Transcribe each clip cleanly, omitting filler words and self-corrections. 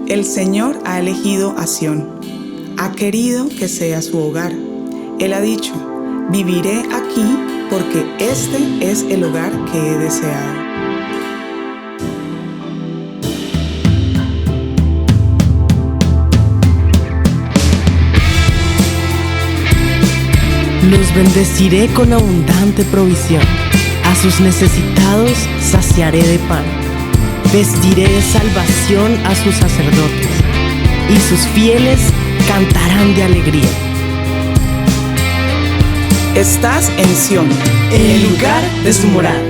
El Señor ha elegido a Sión, ha querido que sea su hogar. Él ha dicho: viviré aquí porque este es el hogar que he deseado. Los bendeciré con abundante provisión. A sus necesitados saciaré de pan. Vestiré de salvación a sus sacerdotes, y sus fieles cantarán de alegría. Estás en Sión, En el lugar de su morada.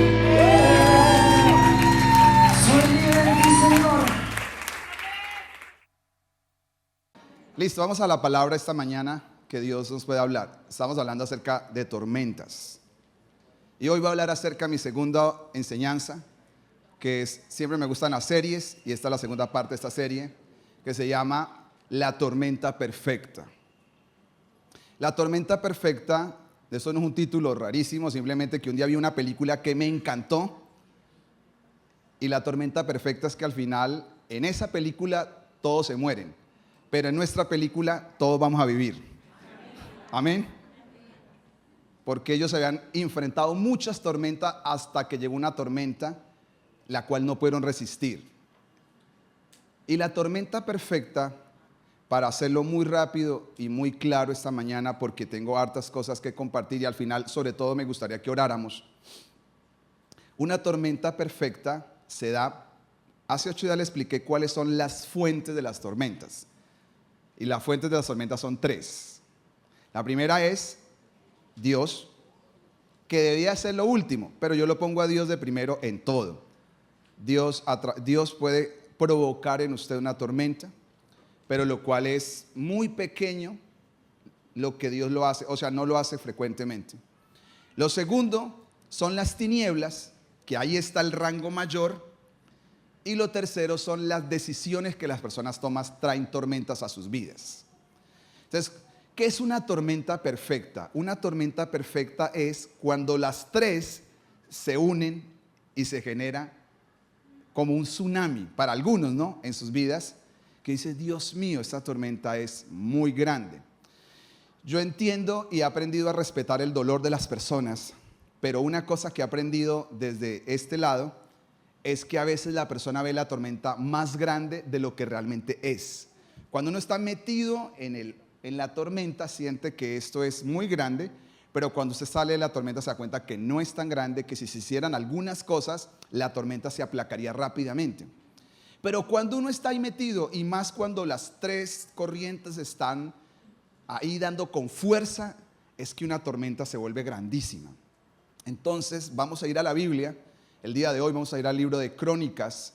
Listo, vamos a la palabra esta mañana que Dios nos puede hablar. Estamos hablando acerca de tormentas. Y hoy voy a hablar acerca de mi segunda enseñanza, que es, siempre me gustan las series, y esta es la segunda parte de esta serie, que se llama La tormenta perfecta. La tormenta perfecta, eso no es un título rarísimo, simplemente que un día vi una película que me encantó, y la tormenta perfecta es que al final, en esa película, todos se mueren, pero en nuestra película, todos vamos a vivir. Amén. Porque ellos se habían enfrentado muchas tormentas hasta que llegó una tormenta la cual no pudieron resistir. Y la tormenta perfecta, para hacerlo muy rápido y muy claro esta mañana, porque tengo hartas cosas que compartir y al final sobre todo me gustaría que oráramos. Una tormenta perfecta se da, hace 8 días le expliqué cuáles son las fuentes de las tormentas. Y las fuentes de las tormentas son 3. La primera es Dios, que debía ser lo último, pero yo lo pongo a Dios de primero en todo. Dios puede provocar en usted una tormenta, pero lo cual es muy pequeño lo que Dios lo hace, o sea, no lo hace frecuentemente. Lo segundo son las tinieblas, que ahí está el rango mayor. Y lo tercero son las decisiones que las personas toman, traen tormentas a sus vidas. Entonces, ¿qué es una tormenta perfecta? Una tormenta perfecta es cuando las 3 se unen y se genera como un tsunami, para algunos, ¿no? En sus vidas, que dice: Dios mío, esta tormenta es muy grande. Yo entiendo y he aprendido a respetar el dolor de las personas, pero una cosa que he aprendido desde este lado es que a veces la persona ve la tormenta más grande de lo que realmente es. Cuando uno está metido en la tormenta, siente que esto es muy grande, pero cuando usted sale de la tormenta se da cuenta que no es tan grande, que si se hicieran algunas cosas, la tormenta se aplacaría rápidamente. Pero cuando uno está ahí metido, y más cuando las 3 corrientes están ahí dando con fuerza, es que una tormenta se vuelve grandísima. Entonces vamos a ir a la Biblia. El día de hoy vamos a ir al libro de Crónicas.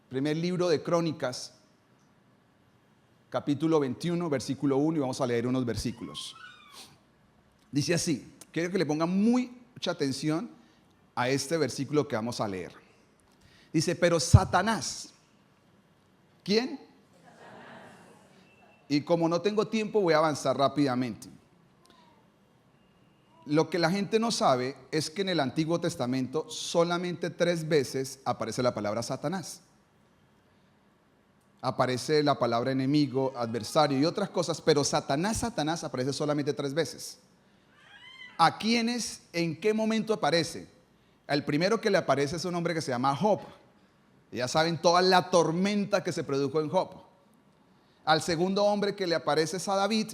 Primer libro de Crónicas, capítulo 21, versículo 1, y vamos a leer unos versículos. Dice así, quiero que le pongan mucha atención a este versículo que vamos a leer. Dice: pero Satanás, ¿quién? Y como no tengo tiempo, voy a avanzar rápidamente. Lo que la gente no sabe es que en el Antiguo Testamento solamente 3 veces aparece la palabra Satanás. Aparece la palabra enemigo, adversario y otras cosas, pero Satanás aparece solamente 3 veces. ¿A quiénes, en qué momento aparece? El primero que le aparece es un hombre que se llama Job. Ya saben toda la tormenta que se produjo en Job. Al segundo hombre que le aparece es a David.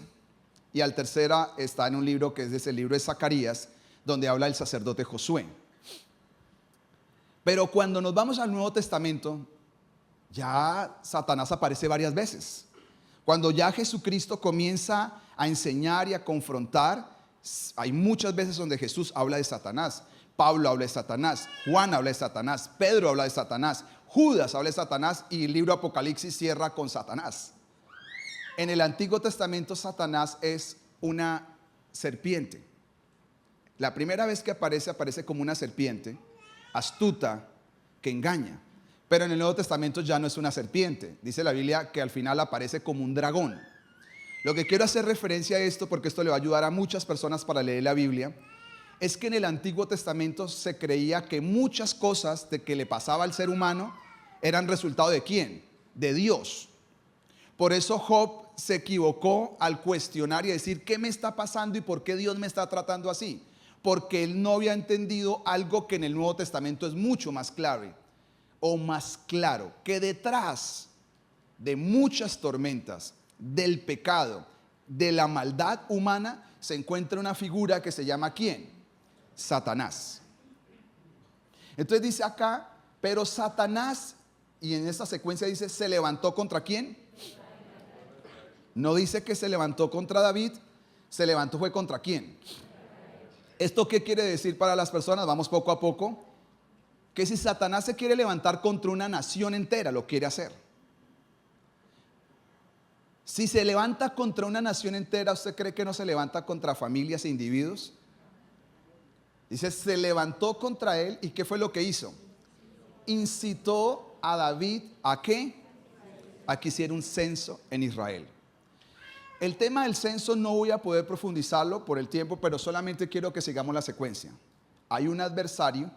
Y al tercera está en un libro que es el libro de Zacarías, donde habla el sacerdote Josué. Pero cuando nos vamos al Nuevo Testamento, ya Satanás aparece varias veces. Cuando ya Jesucristo comienza a enseñar y a confrontar, hay muchas veces donde Jesús habla de Satanás. Pablo habla de Satanás, Juan habla de Satanás, Pedro habla de Satanás, Judas habla de Satanás, y el libro de Apocalipsis cierra con Satanás. En el Antiguo Testamento, Satanás es una serpiente. La primera vez que aparece como una serpiente astuta que engaña. Pero en el Nuevo Testamento ya no es una serpiente. Dice la Biblia que al final aparece como un dragón. Lo que quiero hacer referencia a esto, porque esto le va a ayudar a muchas personas para leer la Biblia, es que en el Antiguo Testamento se creía que muchas cosas de que le pasaba al ser humano eran resultado ¿de quién? De Dios. Por eso Job se equivocó al cuestionar y decir, ¿qué me está pasando y por qué Dios me está tratando así? Porque él no había entendido algo que en el Nuevo Testamento es mucho más claro, que detrás de muchas tormentas, del pecado, de la maldad humana, se encuentra una figura que se llama ¿quién? Satanás. Entonces dice acá, pero Satanás, y en esta secuencia dice, ¿se levantó contra quién? No dice que se levantó contra David, se levantó fue contra quién. ¿Esto qué quiere decir para las personas? Vamos poco a poco. Que si Satanás se quiere levantar contra una nación entera, lo quiere hacer. Si se levanta contra una nación entera, ¿usted cree que no se levanta contra familias e individuos? Dice, se levantó contra él, ¿y qué fue lo que hizo? Incitó a David ¿a qué? A que hiciera un censo en Israel. El tema del censo no voy a poder profundizarlo por el tiempo, pero solamente quiero que sigamos la secuencia. Hay un adversario,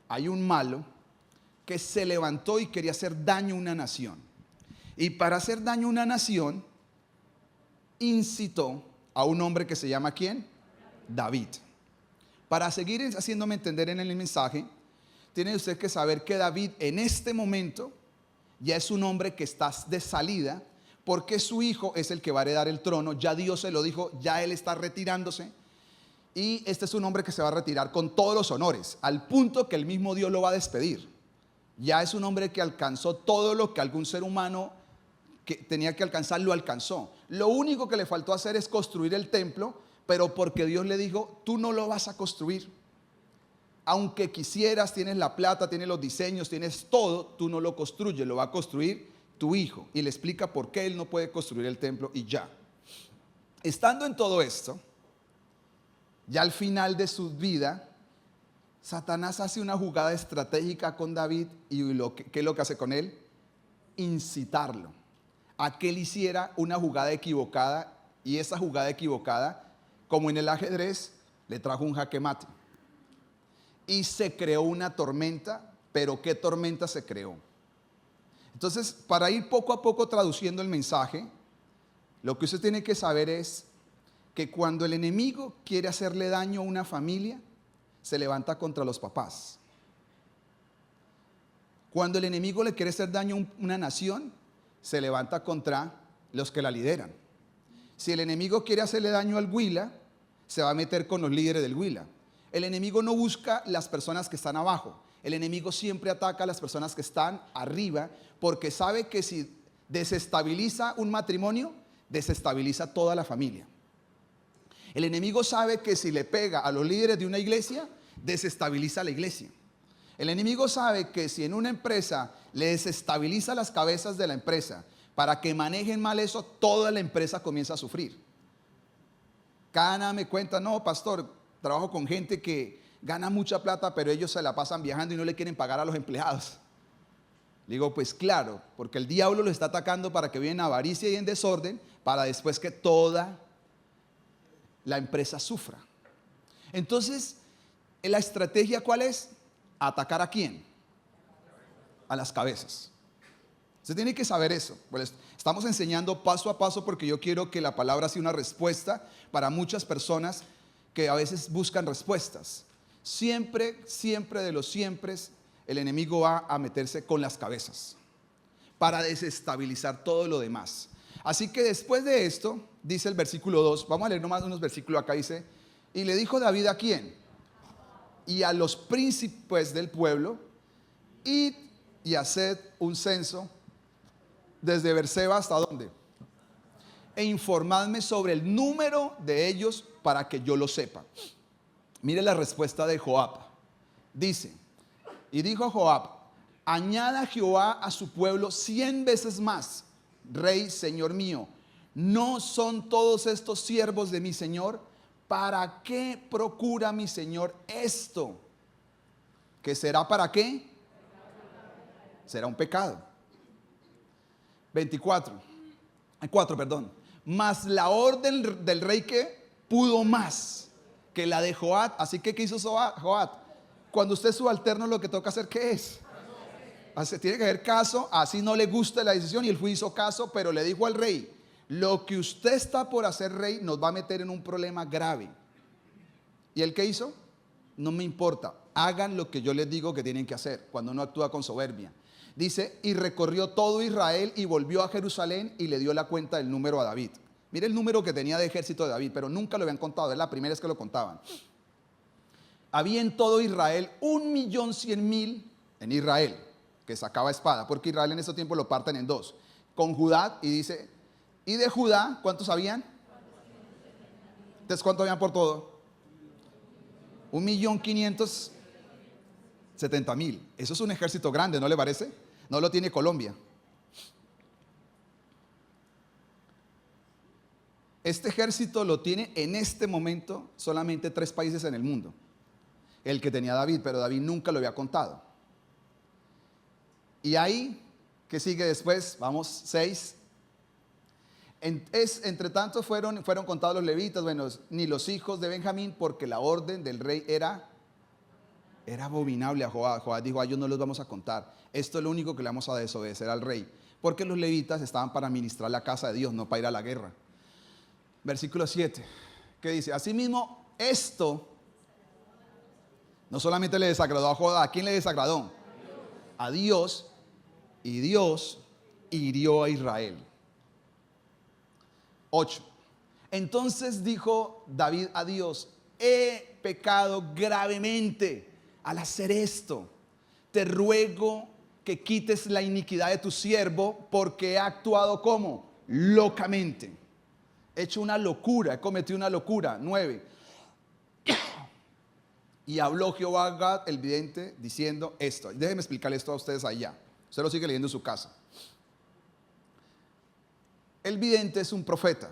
hay un malo que se levantó y quería hacer daño a una nación. Y para hacer daño a una nación, incitó a un hombre que se llama ¿quién? David. Para seguir haciéndome entender en el mensaje, tiene usted que saber que David en este momento ya es un hombre que está de salida, porque su hijo es el que va a heredar el trono. Ya Dios se lo dijo, ya él está retirándose. Y este es un hombre que se va a retirar con todos los honores, al punto que el mismo Dios lo va a despedir. Ya es un hombre que alcanzó todo lo que algún ser humano que tenía que alcanzar, lo alcanzó. Lo único que le faltó hacer es construir el templo, pero porque Dios le dijo, tú no lo vas a construir. Aunque quisieras, tienes la plata, tienes los diseños, tienes todo, tú no lo construyes, lo va a construir tu hijo. Y le explica por qué él no puede construir el templo y ya. Estando en todo esto, ya al final de su vida, Satanás hace una jugada estratégica con David. ¿Y qué es lo que hace con él? Incitarlo a que él hiciera una jugada equivocada. Y esa jugada equivocada, como en el ajedrez, le trajo un jaque mate. Y se creó una tormenta. Pero ¿qué tormenta se creó? Entonces, para ir poco a poco traduciendo el mensaje, lo que usted tiene que saber es que cuando el enemigo quiere hacerle daño a una familia, se levanta contra los papás. Cuando el enemigo le quiere hacer daño a una nación, se levanta contra los que la lideran. Si el enemigo quiere hacerle daño al Huila, se va a meter con los líderes del Huila. El enemigo no busca las personas que están abajo. El enemigo siempre ataca a las personas que están arriba, porque sabe que si desestabiliza un matrimonio, desestabiliza toda la familia. El enemigo sabe que si le pega a los líderes de una iglesia, desestabiliza la iglesia. El enemigo sabe que si en una empresa le desestabiliza las cabezas de la empresa para que manejen mal eso, toda la empresa comienza a sufrir. Cana me cuenta, no, pastor, trabajo con gente que gana mucha plata, pero ellos se la pasan viajando y no le quieren pagar a los empleados. Le digo, pues claro, porque el diablo lo está atacando para que viva en avaricia y en desorden, para después que toda la empresa sufra. Entonces, ¿la estrategia cuál es? ¿Atacar a quién? A las cabezas. Usted tiene que saber eso. Pues estamos enseñando paso a paso porque yo quiero que la palabra sea una respuesta para muchas personas que a veces buscan respuestas. Siempre de los siempre, el enemigo va a meterse con las cabezas para desestabilizar todo lo demás. Así que después de esto, dice el versículo 2, vamos a leer nomás unos versículos acá, dice, y le dijo David ¿a quién? Y a los príncipes del pueblo, id y haced un censo desde Berseba hasta dónde, e informadme sobre el número de ellos para que yo lo sepa. Mire la respuesta de Joab. Dice, y dijo Joab, añada Jehová a su pueblo 100 veces más, rey, señor mío, ¿no son todos estos siervos de mi señor? ¿Para qué procura mi señor esto? ¿Que será para qué? Será un pecado. 4, perdón. Mas la orden del rey que pudo más que la de Joab. Así que ¿qué hizo Joab? Cuando usted es subalterno, lo que toca hacer, ¿qué es? Tiene que haber caso, así no le gusta la decisión, y el juez hizo caso, pero le dijo al rey: lo que usted está por hacer, rey, nos va a meter en un problema grave. ¿Y él qué hizo? No me importa, hagan lo que yo les digo que tienen que hacer, cuando uno actúa con soberbia. Dice: y recorrió todo Israel y volvió a Jerusalén y le dio la cuenta del número a David. Mire el número que tenía de ejército de David, pero nunca lo habían contado, es la primera vez que lo contaban. Había en todo Israel 1.100.000 en Israel, que sacaba espada, porque Israel en ese tiempo lo parten en dos, con Judá, y dice, y de Judá, ¿cuántos habían? Entonces, ¿cuántos habían por todo? 1.570.000. Eso es un ejército grande, ¿no le parece? No lo tiene Colombia. Este ejército lo tiene en este momento solamente 3 países en el mundo. El que tenía David, pero David nunca lo había contado. Y ahí, ¿qué sigue después? Vamos, 6. Entre tanto fueron contados los levitas, bueno, ni los hijos de Benjamín, porque la orden del rey era abominable a Joab. Joab dijo: a ellos no los vamos a contar. Esto es lo único que le vamos a desobedecer al rey, porque los levitas estaban para ministrar la casa de Dios, no para ir a la guerra. Versículo 7, que dice: asimismo, esto no solamente le desagradó a Joab. ¿A quién le desagradó? A Dios. Y Dios hirió a Israel. 8. Entonces dijo David a Dios: he pecado gravemente al hacer esto. Te ruego que quites la iniquidad de tu siervo, porque he actuado como locamente. He hecho una locura, he cometido una locura. 9. Y habló Jehová a Gad el vidente diciendo esto. Déjenme explicarle esto a ustedes allá. Usted lo sigue leyendo en su casa. El vidente es un profeta.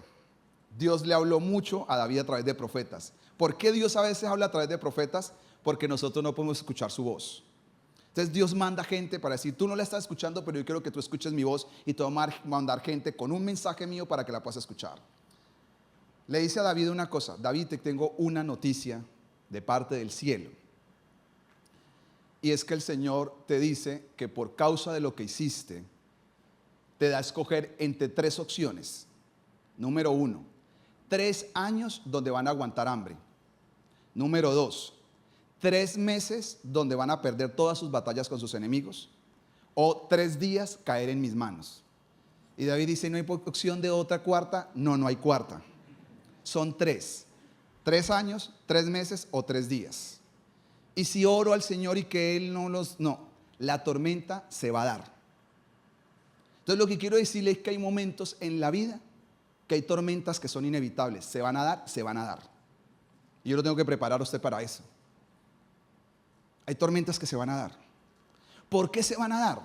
Dios le habló mucho a David a través de profetas. ¿Por qué Dios a veces habla a través de profetas? Porque nosotros no podemos escuchar su voz. Entonces Dios manda gente para decir: tú no la estás escuchando, pero yo quiero que tú escuches mi voz, y te voy a mandar gente con un mensaje mío para que la puedas escuchar. Le dice a David una cosa: David, te tengo una noticia de parte del cielo. Y es que el Señor te dice que por causa de lo que hiciste, te da a escoger entre 3 opciones. Número 1, 3 años donde van a aguantar hambre. Número 2, 3 meses donde van a perder todas sus batallas con sus enemigos. O 3 días caer en mis manos. Y David dice: ¿no hay opción de otra cuarta? No hay cuarta. Son 3. 3 años, 3 meses o 3 días. Y si oro al Señor y que Él no, la tormenta se va a dar. Entonces lo que quiero decirle es que hay momentos en la vida que hay tormentas que son inevitables. Se van a dar, se van a dar. Y yo lo tengo que preparar a usted para eso. Hay tormentas que se van a dar. ¿Por qué se van a dar?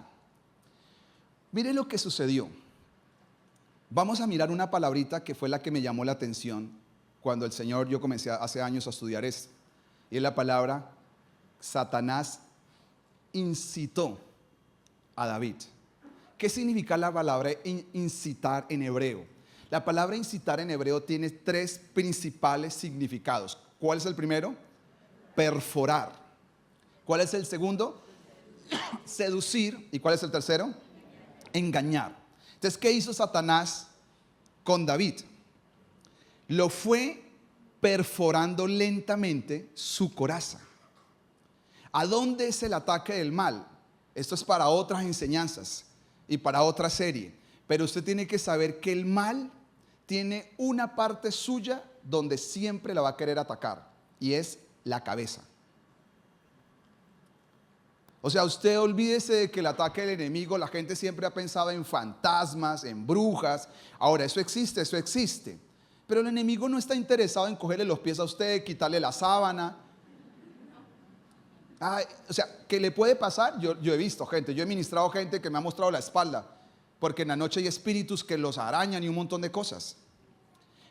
Mire lo que sucedió. Vamos a mirar una palabrita que fue la que me llamó la atención cuando yo comencé hace años a estudiar esto. Y es la palabra: Satanás incitó a David. ¿Qué significa la palabra incitar en hebreo? La palabra incitar en hebreo tiene 3 principales significados. ¿Cuál es el primero? Perforar. ¿Cuál es el segundo? Seducir. ¿Y cuál es el tercero? Engañar. Entonces, ¿qué hizo Satanás con David? Lo fue perforando lentamente su coraza. ¿A dónde es el ataque del mal? Esto es para otras enseñanzas y para otra serie. Pero usted tiene que saber que el mal tiene una parte suya donde siempre la va a querer atacar, y es la cabeza. O sea, usted olvídese de que el ataque del enemigo, la gente siempre ha pensado en fantasmas, en brujas. Ahora, eso existe. Pero el enemigo no está interesado en cogerle los pies a usted, quitarle la sábana. O sea, ¿qué le puede pasar? Yo he visto gente, yo he ministrado gente que me ha mostrado la espalda, porque en la noche hay espíritus que los arañan y un montón de cosas.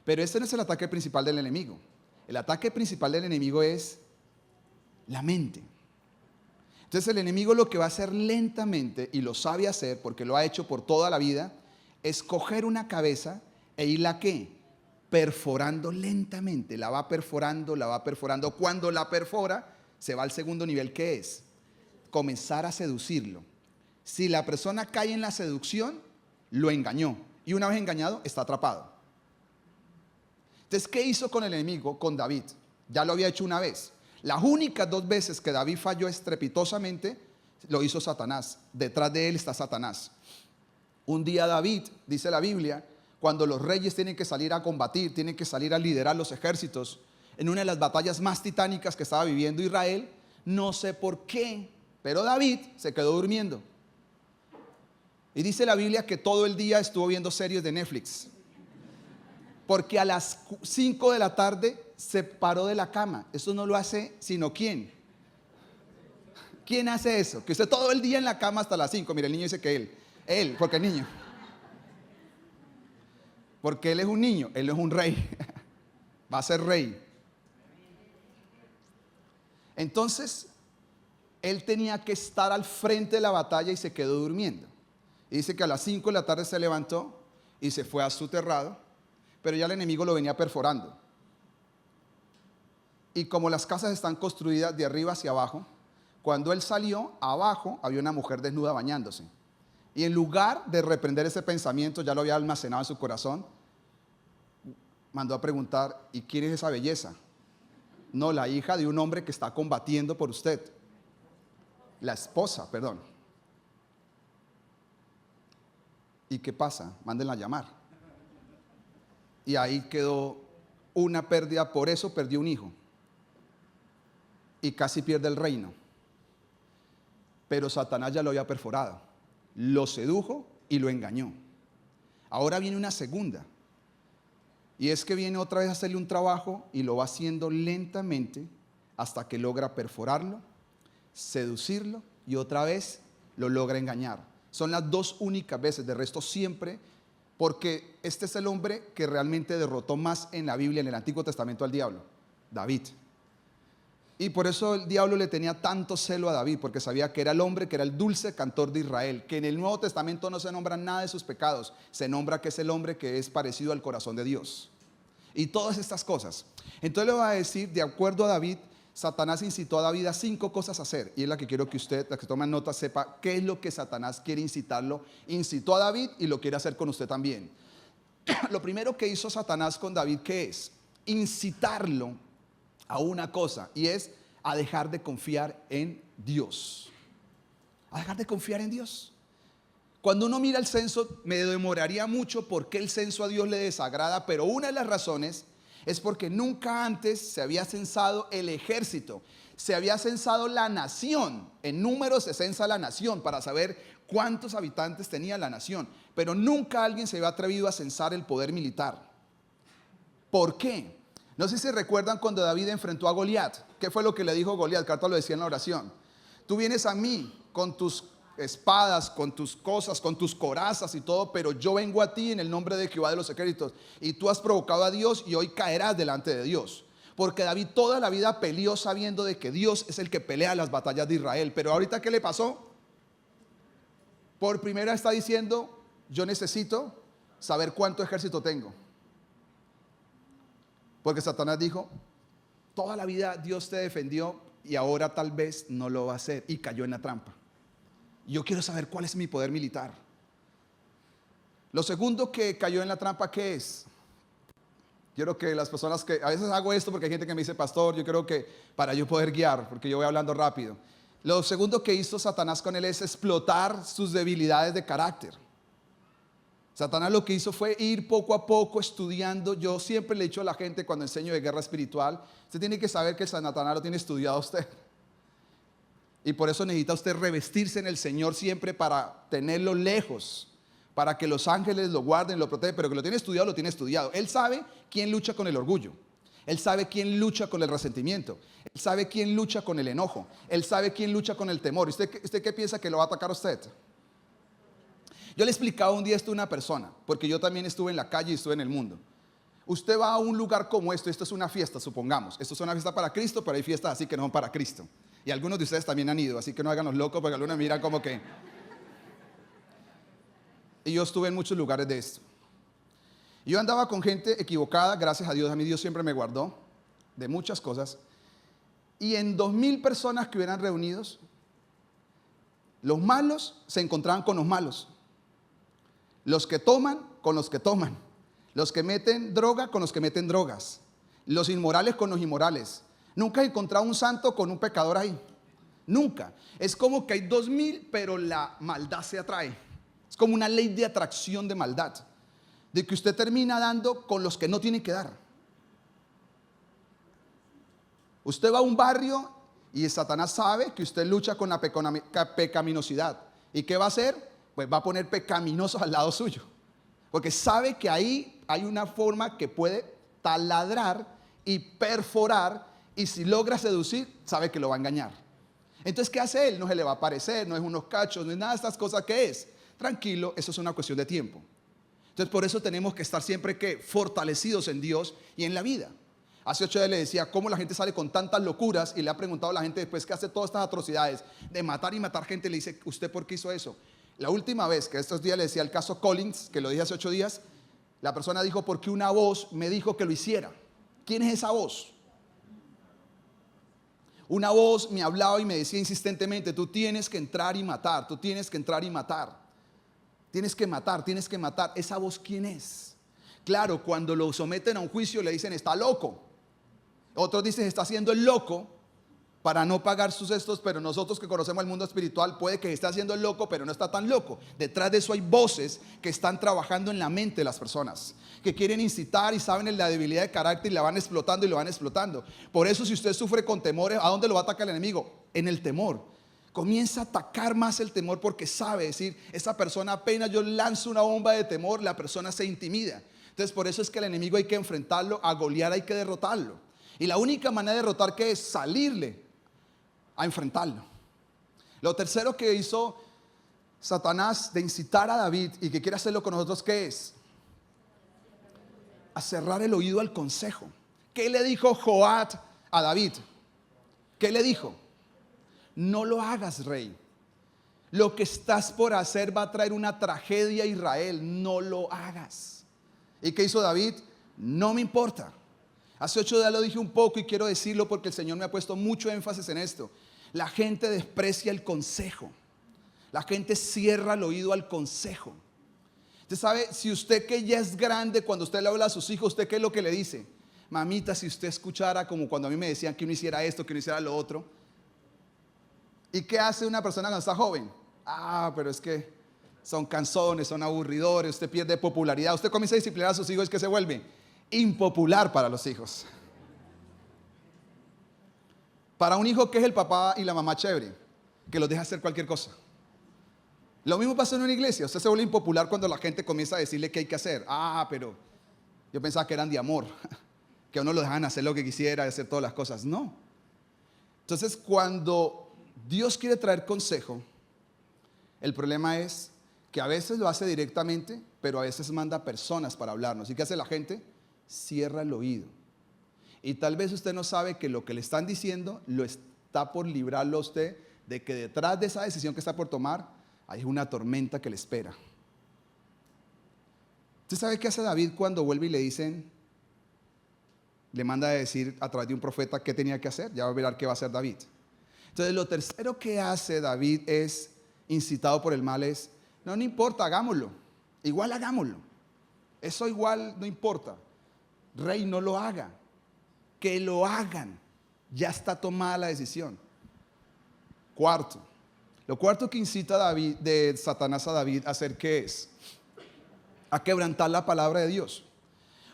Pero este no es el ataque principal del enemigo. El ataque principal del enemigo es la mente. Entonces el enemigo lo que va a hacer lentamente, y lo sabe hacer porque lo ha hecho por toda la vida, es coger una cabeza e irla ¿qué? Perforando lentamente. La va perforando. Cuando la perfora, se va al segundo nivel, que es comenzar a seducirlo. Si la persona cae en la seducción, lo engañó. Y una vez engañado, está atrapado. Entonces, ¿qué hizo con el enemigo? Con David. Ya lo había hecho una vez. Las únicas 2 veces que David falló estrepitosamente, lo hizo Satanás. Detrás de él está Satanás. Un día David, dice la Biblia, cuando los reyes tienen que salir a combatir, tienen que salir a liderar los ejércitos, en una de las batallas más titánicas que estaba viviendo Israel, no sé por qué, pero David se quedó durmiendo. Y dice la Biblia que todo el día estuvo viendo series de Netflix. Porque a las 5 de la tarde se paró de la cama. Eso no lo hace sino ¿quién? ¿Quién hace eso? Que usted todo el día en la cama hasta las 5. Mira, el niño dice que él, porque el niño. Porque él es un niño, él es un rey. Va a ser rey. Entonces, él tenía que estar al frente de la batalla y se quedó durmiendo. Y dice que a las 5 de la tarde se levantó y se fue a su terrado, pero ya el enemigo lo venía perforando. Y como las casas están construidas de arriba hacia abajo, cuando él salió, abajo había una mujer desnuda bañándose. Y en lugar de reprender ese pensamiento, ya lo había almacenado en su corazón, mandó a preguntar, ¿y quién es esa belleza? No, la hija de un hombre que está combatiendo por usted. La esposa, perdón. ¿Y qué pasa? Mándenla a llamar. Y ahí quedó una pérdida, por eso perdió un hijo. Y casi pierde el reino. Pero Satanás ya lo había perforado. Lo sedujo y lo engañó. Ahora viene una segunda. Y es que viene otra vez a hacerle un trabajo y lo va haciendo lentamente hasta que logra perforarlo, seducirlo y otra vez lo logra engañar. Son las 2 únicas veces, de resto siempre, porque este es el hombre que realmente derrotó más en la Biblia, en el Antiguo Testamento, al diablo, David. Y por eso el diablo le tenía tanto celo a David, porque sabía que era el hombre, que era el dulce cantor de Israel, que en el Nuevo Testamento no se nombra nada de sus pecados, se nombra que es el hombre que es parecido al corazón de Dios. Y todas estas cosas. Entonces le va a decir, de acuerdo a David, Satanás incitó a David a 5 cosas a hacer. Y es la que quiero que usted, la que toma nota, sepa qué es lo que Satanás quiere incitarlo. Incitó a David y lo quiere hacer con usted también. Lo primero que hizo Satanás con David, ¿qué es? Incitarlo a una cosa, y es a dejar de confiar en Dios. A dejar de confiar en Dios. Cuando uno mira el censo, me demoraría mucho porque el censo a Dios le desagrada, pero una de las razones es porque nunca antes se había censado el ejército, se había censado la nación. En números se censa la nación para saber cuántos habitantes tenía la nación, pero nunca alguien se había atrevido a censar el poder militar. ¿Por qué? No sé si recuerdan cuando David enfrentó a Goliat. ¿Qué fue lo que le dijo Goliat? Carta lo decía en la oración. Tú vienes a mí con tus espadas, con tus cosas, con tus corazas y todo, pero yo vengo a ti en el nombre de Jehová de los ejércitos, y tú has provocado a Dios y hoy caerás delante de Dios. Porque David toda la vida peleó sabiendo de que Dios es el que pelea las batallas de Israel. Pero ahorita, ¿qué le pasó? Por primera vez está diciendo, yo necesito saber cuánto ejército tengo. Porque Satanás dijo, toda la vida Dios te defendió y ahora tal vez no lo va a hacer, y cayó en la trampa. Yo quiero saber cuál es mi poder militar. Lo segundo que cayó en la trampa, ¿qué es? Quiero que las personas que, a veces hago esto porque hay gente que me dice, pastor, yo creo que para yo poder guiar, porque yo voy hablando rápido. Lo segundo que hizo Satanás con él es explotar sus debilidades de carácter. Satanás lo que hizo fue ir poco a poco estudiando. Yo siempre le he dicho a la gente cuando enseño de guerra espiritual, usted tiene que saber que Satanás lo tiene estudiado a usted. Y por eso necesita usted revestirse en el Señor siempre para tenerlo lejos, para que los ángeles lo guarden, lo protegen, pero que lo tiene estudiado, lo tiene estudiado. Él sabe quién lucha con el orgullo. Él sabe quién lucha con el resentimiento. Él sabe quién lucha con el enojo. Él sabe quién lucha con el temor. ¿Usted qué piensa que lo va a atacar a usted? Yo le explicaba un día esto a una persona, porque yo también estuve en la calle y estuve en el mundo. Usted va a un lugar como esto es una fiesta, supongamos. Esto es una fiesta para Cristo, pero hay fiestas así que no son para Cristo. Y algunos de ustedes también han ido, así que no hagan los locos, porque algunos miran como que... Y yo estuve en muchos lugares de esto. Yo andaba con gente equivocada, gracias a Dios, a mí Dios siempre me guardó de muchas cosas. Y en 2,000 personas que hubieran reunidos, Los malos se encontraban con los malos. Los que toman con los que toman. Los que meten droga con los que meten drogas. Los inmorales con los inmorales. Nunca he encontrado un santo con un pecador ahí. Nunca. Es como que hay 2000, pero la maldad se atrae. Es como una ley de atracción de maldad. De que usted termina dando con los que no tiene que dar. Usted va a un barrio y Satanás sabe que usted lucha con la pecaminosidad. ¿Y qué va a hacer? Pues va a poner pecaminosos al lado suyo. Porque sabe que ahí hay una forma que puede taladrar y perforar, y si logra seducir, sabe que lo va a engañar. Entonces, ¿qué hace él? No se le va a aparecer, no es unos cachos, no es nada de estas cosas que es. Tranquilo, eso es una cuestión de tiempo. Entonces, por eso tenemos que estar siempre fortalecidos en Dios y en la vida. Hace 8 días le decía cómo la gente sale con tantas locuras, y le ha preguntado a la gente después que hace todas estas atrocidades de matar y matar gente, le dice, ¿usted por qué hizo eso? La última vez que estos días le decía el caso Collins, que lo dije hace 8 días, la persona dijo, porque una voz me dijo que lo hiciera. ¿Quién es esa voz? Una voz me hablaba y me decía insistentemente, tú tienes que entrar y matar, tú tienes que entrar y matar. Tienes que matar, tienes que matar. ¿Esa voz quién es? Claro, cuando lo someten a un juicio le dicen, está loco. Otros dicen, está haciendo el loco para no pagar sus estos, pero nosotros que conocemos el mundo espiritual, puede que esté haciendo el loco, pero no está tan loco. Detrás de eso hay voces que están trabajando en la mente de las personas, que quieren incitar y saben en la debilidad de carácter y la van explotando y lo van explotando. Por eso, si usted sufre con temores, ¿a dónde lo va a atacar el enemigo? En el temor. Comienza a atacar más el temor, porque sabe decir, esa persona apenas yo lanzo una bomba de temor, la persona se intimida. Entonces, por eso es que el enemigo hay que enfrentarlo, a Goliat hay que derrotarlo. Y la única manera de derrotar, ¿qué es? Salirle a enfrentarlo. Lo tercero que hizo Satanás de incitar a David, y que quiere hacerlo con nosotros, ¿qué es? A cerrar el oído al consejo. ¿Qué le dijo Joab a David? ¿Qué le dijo? No lo hagas, rey. Lo que estás por hacer va a traer una tragedia a Israel. No lo hagas. ¿Y qué hizo David? No me importa. Hace 8 días lo dije un poco y quiero decirlo porque el Señor me ha puesto mucho énfasis en esto. La gente desprecia el consejo. La gente cierra el oído al consejo. Usted sabe, si usted que ya es grande, cuando usted le habla a sus hijos, ¿usted qué es lo que le dice? Mamita, si usted escuchara como cuando a mí me decían que uno hiciera esto, que uno hiciera lo otro. ¿Y qué hace una persona cuando está joven? Pero es que son canzones, son aburridores, usted pierde popularidad. Usted comienza a disciplinar a sus hijos, que se vuelve impopular para los hijos. Para un hijo, ¿qué es el papá y la mamá chévere? Que los deja hacer cualquier cosa. Lo mismo pasa en una iglesia. Usted se vuelve impopular cuando la gente comienza a decirle qué hay que hacer. Pero yo pensaba que eran de amor, que a uno lo dejaban hacer lo que quisiera, hacer todas las cosas. No. Entonces, cuando Dios quiere traer consejo, el problema es que a veces lo hace directamente, pero a veces manda personas para hablarnos. ¿Y qué hace la gente? Cierra el oído. Y tal vez usted no sabe que lo que le están diciendo lo está por librarlo a usted de que detrás de esa decisión que está por tomar hay una tormenta que le espera. ¿Usted sabe qué hace David cuando vuelve y le dicen, le manda a decir a través de un profeta qué tenía que hacer? Ya va a ver qué va a hacer David. Entonces, lo tercero que hace David es, incitado por el mal, es, no importa, hagámoslo. Igual hagámoslo. Eso igual no importa. Rey, no lo haga. Que lo hagan. Ya está tomada la decisión. Cuarto. Lo cuarto que incita de Satanás a David a hacer, ¿qué es? A quebrantar la palabra de Dios.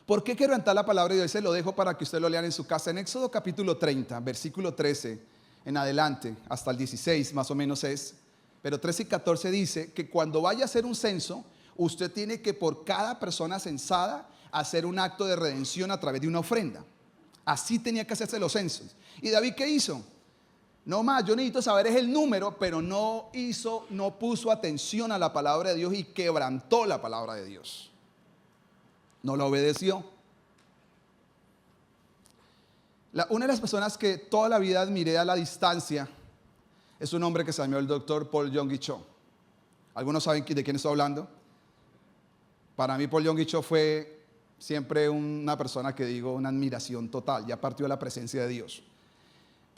¿Por qué quebrantar la palabra de Dios? Se lo dejo para que usted lo lean en su casa. En Éxodo capítulo 30, versículo 13 en adelante, hasta el 16 más o menos es. Pero 13 y 14 dice que cuando vaya a hacer un censo, usted tiene que por cada persona censada hacer un acto de redención a través de una ofrenda. Así tenía que hacerse los censos. ¿Y David qué hizo? No más, yo necesito saber es el número, pero no puso atención a la palabra de Dios y quebrantó la palabra de Dios. No la obedeció. Una de las personas que toda la vida admiré a la distancia es un hombre que se llama el doctor Paul Yonggi Cho. ¿Algunos saben de quién estoy hablando? Para mí Paul Yonggi Cho fue siempre una persona que digo, una admiración total. Ya partió de la presencia de Dios.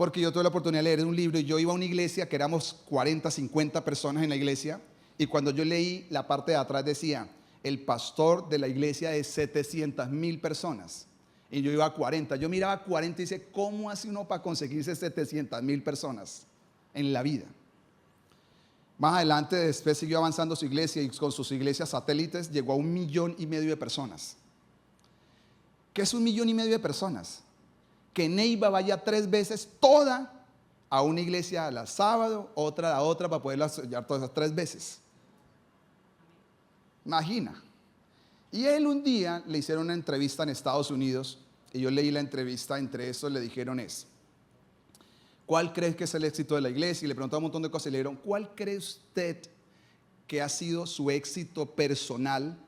porque yo tuve la oportunidad de leer un libro y yo iba a una iglesia que éramos 40, 50 personas en la iglesia, y cuando yo leí la parte de atrás decía, el pastor de la iglesia de 700,000 personas, y yo iba a 40, yo miraba a 40 y dice, ¿cómo hace uno para conseguirse 700,000 personas en la vida? Más adelante, después siguió avanzando su iglesia y con sus iglesias satélites llegó a 1,5 millones de personas. ¿Qué es 1,5 millones de personas? Que Neiva vaya 3 veces toda a una iglesia a la sábado, otra a la otra para poderla sellar todas esas 3 veces. Imagina. Y él un día le hicieron una entrevista en Estados Unidos y yo leí la entrevista, entre eso le dijeron ¿cuál crees que es el éxito de la iglesia? Y le preguntaron un montón de cosas y le dijeron, ¿cuál cree usted que ha sido su éxito personal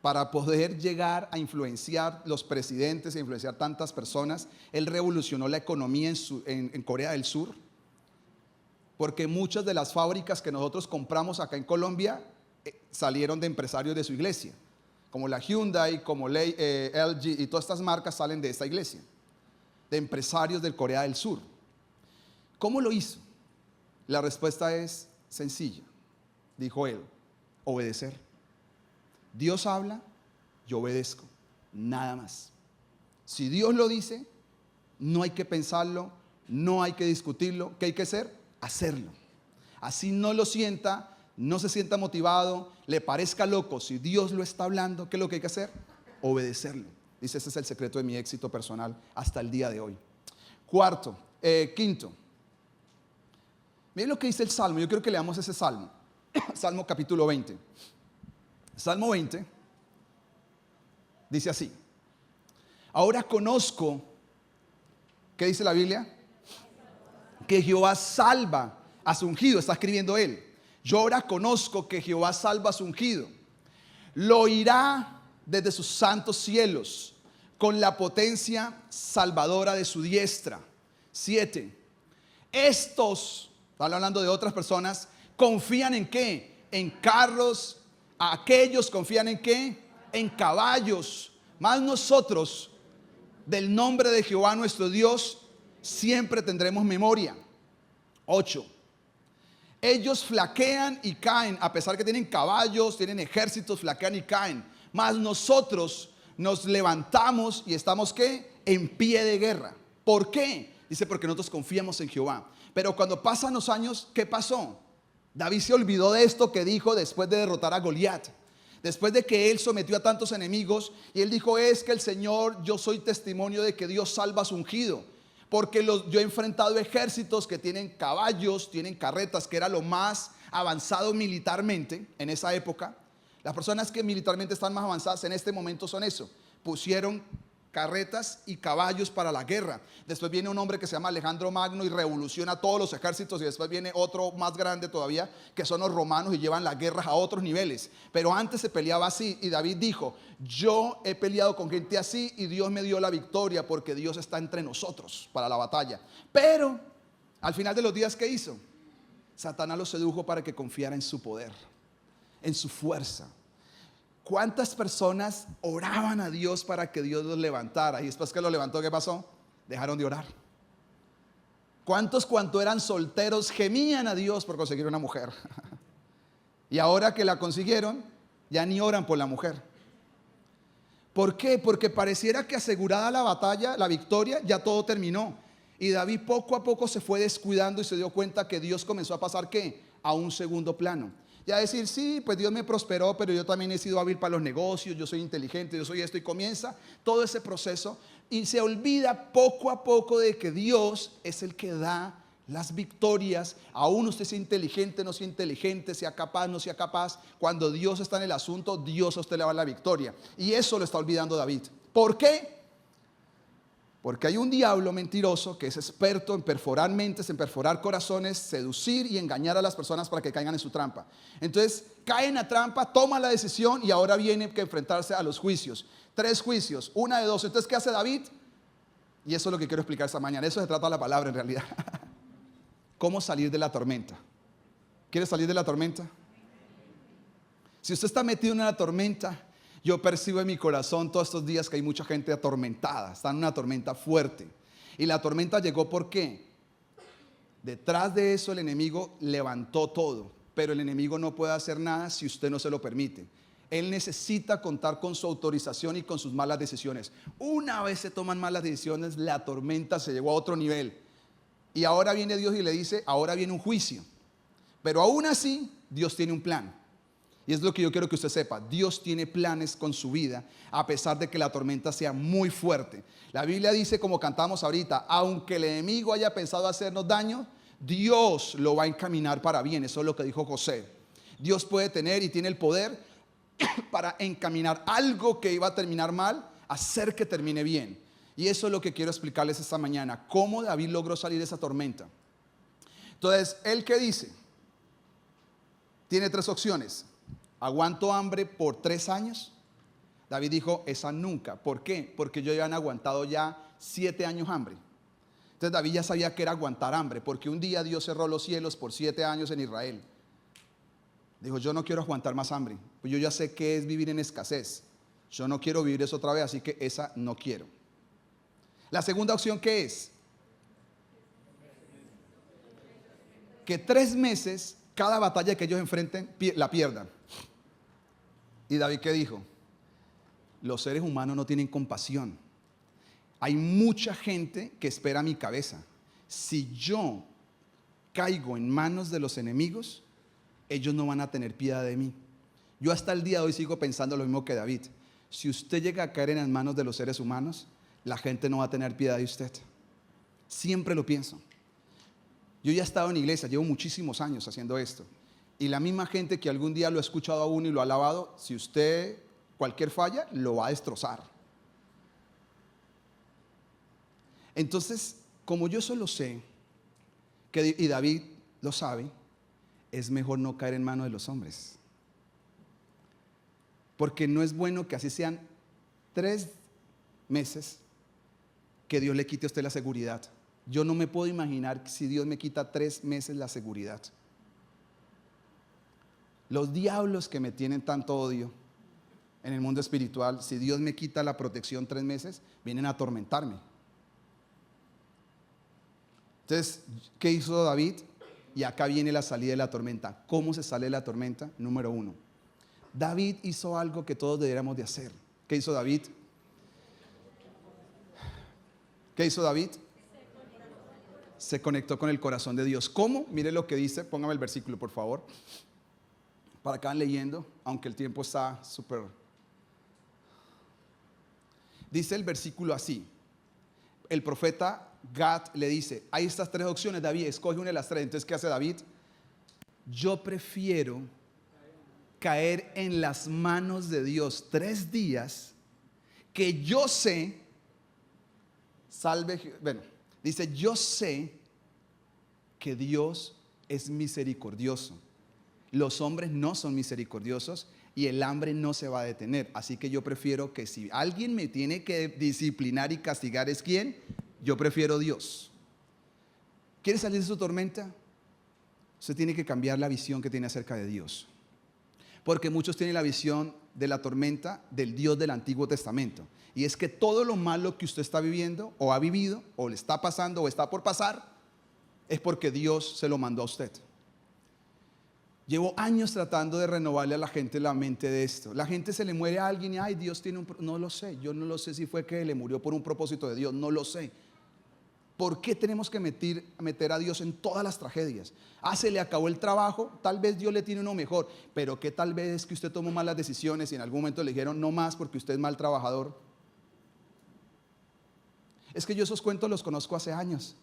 para poder llegar a influenciar los presidentes, a influenciar tantas personas? Él revolucionó la economía en Corea del Sur, porque muchas de las fábricas que nosotros compramos acá en Colombia salieron de empresarios de su iglesia, como la Hyundai, como LG y todas estas marcas salen de esta iglesia, de empresarios de Corea del Sur. ¿Cómo lo hizo? La respuesta es sencilla, dijo él, obedecer. Dios habla, yo obedezco, nada más. Si Dios lo dice, no hay que pensarlo, no hay que discutirlo. ¿Qué hay que hacer? Hacerlo. Así no lo sienta, no se sienta motivado, le parezca loco. Si Dios lo está hablando, ¿qué es lo que hay que hacer? Obedecerlo. Dice, ese es el secreto de mi éxito personal hasta el día de hoy. Quinto. Miren lo que dice el Salmo. Yo quiero que leamos ese Salmo. Salmo capítulo 20. Salmo 20 dice así. Ahora conozco, ¿qué dice la Biblia? Que Jehová salva a su ungido. Está escribiendo él. Yo ahora conozco que Jehová salva a su ungido. Lo oirá desde sus santos cielos con la potencia salvadora de su diestra. 7. Estos, están hablando de otras personas, confían en ¿qué? En carros. Aquellos confían en ¿qué? En caballos. Mas nosotros, del nombre de Jehová nuestro Dios, siempre tendremos memoria. 8. Ellos flaquean y caen, a pesar que tienen caballos, tienen ejércitos, flaquean y caen. Mas nosotros nos levantamos y estamos ¿qué? En pie de guerra. ¿Por qué? Dice, porque nosotros confiamos en Jehová. Pero cuando pasan los años, ¿qué pasó? David se olvidó de esto que dijo después de derrotar a Goliat. Después de que él sometió a tantos enemigos, y él dijo, es que el Señor, yo soy testimonio de que Dios salva a su ungido. Porque yo he enfrentado ejércitos que tienen caballos, tienen carretas, que era lo más avanzado militarmente en esa época. Las personas que militarmente están más avanzadas en este momento son eso. Pusieron carretas y caballos para la guerra. Después viene un hombre que se llama Alejandro Magno y revoluciona todos los ejércitos, y después viene otro más grande todavía, que son los romanos, y llevan las guerras a otros niveles. Pero antes se peleaba así, y David dijo, yo he peleado con gente así y Dios me dio la victoria, porque Dios está entre nosotros para la batalla. Pero al final de los días, ¿qué hizo? Satanás lo sedujo para que confiara en su poder, en su fuerza. ¿Cuántas personas oraban a Dios para que Dios los levantara? Y después que los levantó, ¿qué pasó? Dejaron de orar. ¿Cuántos, cuando eran solteros, gemían a Dios por conseguir una mujer? Y ahora que la consiguieron, ya ni oran por la mujer. ¿Por qué? Porque pareciera que asegurada la batalla, la victoria, ya todo terminó. Y David poco a poco se fue descuidando y se dio cuenta que Dios comenzó a pasar ¿qué? A un segundo plano. Ya decir, sí, pues Dios me prosperó, pero yo también he sido hábil para los negocios, yo soy inteligente, yo soy esto, y comienza todo ese proceso y se olvida poco a poco de que Dios es el que da las victorias. Aún usted sea inteligente, no sea inteligente, sea capaz, no sea capaz, cuando Dios está en el asunto, Dios a usted le va a la victoria. Y eso lo está olvidando David. ¿Por qué? Porque hay un diablo mentiroso que es experto en perforar mentes, en perforar corazones, seducir y engañar a las personas para que caigan en su trampa. Entonces cae en la trampa, toma la decisión y ahora viene que enfrentarse a los juicios. 3 juicios, 1 de 2. Entonces, ¿qué hace David? Y eso es lo que quiero explicar esta mañana. Eso se trata la palabra en realidad. ¿Cómo salir de la tormenta? ¿Quiere salir de la tormenta? Si usted está metido en una tormenta, yo percibo en mi corazón todos estos días que hay mucha gente atormentada, está en una tormenta fuerte. Y la tormenta llegó ¿por qué? Detrás de eso el enemigo levantó todo, pero el enemigo no puede hacer nada si usted no se lo permite. Él necesita contar con su autorización y con sus malas decisiones. Una vez se toman malas decisiones, la tormenta se llevó a otro nivel. Y ahora viene Dios y le dice, ahora viene un juicio. Pero aún así, Dios tiene un plan. Y es lo que yo quiero que usted sepa. Dios tiene planes con su vida, a pesar de que la tormenta sea muy fuerte. La Biblia dice, como cantamos ahorita, aunque el enemigo haya pensado hacernos daño, Dios lo va a encaminar para bien. Eso es lo que dijo José. Dios puede tener y tiene el poder para encaminar algo que iba a terminar mal, hacer que termine bien. Y eso es lo que quiero explicarles esta mañana. Cómo David logró salir de esa tormenta. Entonces, ¿él qué dice? Tiene tres opciones. ¿Aguanto hambre por 3 años? David dijo, esa nunca. ¿Por qué? Porque yo ya han aguantado ya 7 años hambre. Entonces David ya sabía que era aguantar hambre, porque un día Dios cerró los cielos por 7 años en Israel. Dijo, yo no quiero aguantar más hambre, pues yo ya sé qué es vivir en escasez. Yo no quiero vivir eso otra vez, así que esa no quiero. La segunda opción, ¿qué es? Que 3 meses, cada batalla que ellos enfrenten, la pierdan. ¿Y David qué dijo? Los seres humanos no tienen compasión. Hay mucha gente que espera mi cabeza. Si yo caigo en manos de los enemigos, ellos no van a tener piedad de mí. Yo hasta el día de hoy sigo pensando lo mismo que David. Si usted llega a caer en las manos de los seres humanos, la gente no va a tener piedad de usted. Siempre lo pienso. Yo ya he estado en iglesia, llevo muchísimos años haciendo esto. Y la misma gente que algún día lo ha escuchado a uno y lo ha alabado, si usted cualquier falla, lo va a destrozar. Entonces, como yo solo sé, y David lo sabe, es mejor no caer en manos de los hombres. Porque no es bueno que así sean 3 meses que Dios le quite a usted la seguridad. Yo no me puedo imaginar si Dios me quita 3 meses la seguridad. Los diablos que me tienen tanto odio en el mundo espiritual, si Dios me quita la protección 3 meses, vienen a atormentarme. Entonces, ¿qué hizo David? Y acá viene la salida de la tormenta. ¿Cómo se sale de la tormenta? Número 1. David hizo algo que todos deberíamos de hacer. ¿Qué hizo David? ¿Qué hizo David? Se conectó con el corazón de Dios. ¿Cómo? Mire lo que dice. Póngame el versículo, por favor. Para que van leyendo, aunque el tiempo está súper. Dice el versículo así. El profeta Gad le dice, hay estas 3 opciones, David, escoge una de las 3. Entonces, ¿qué hace David? Yo prefiero caer en las manos de Dios 3 días que yo sé, dice, yo sé que Dios es misericordioso. Los hombres no son misericordiosos y el hambre no se va a detener. Así que yo prefiero que si alguien me tiene que disciplinar y castigar, ¿es quién? Yo prefiero Dios. ¿Quiere salir de su tormenta? Usted tiene que cambiar la visión que tiene acerca de Dios. Porque muchos tienen la visión de la tormenta del Dios del Antiguo Testamento. Y es que todo lo malo que usted está viviendo, o ha vivido, o le está pasando, o está por pasar, es porque Dios se lo mandó a usted. Llevo años tratando de renovarle a la gente la mente de esto. La gente se le muere a alguien y ay, Dios tiene un... No lo sé, yo no lo sé si fue que le murió por un propósito de Dios, no lo sé. ¿Por qué tenemos que meter a Dios en todas las tragedias? Se le acabó el trabajo, tal vez Dios le tiene uno mejor, pero ¿qué tal vez es que usted tomó malas decisiones y en algún momento le dijeron no más porque usted es mal trabajador? Es que yo esos cuentos los conozco hace años,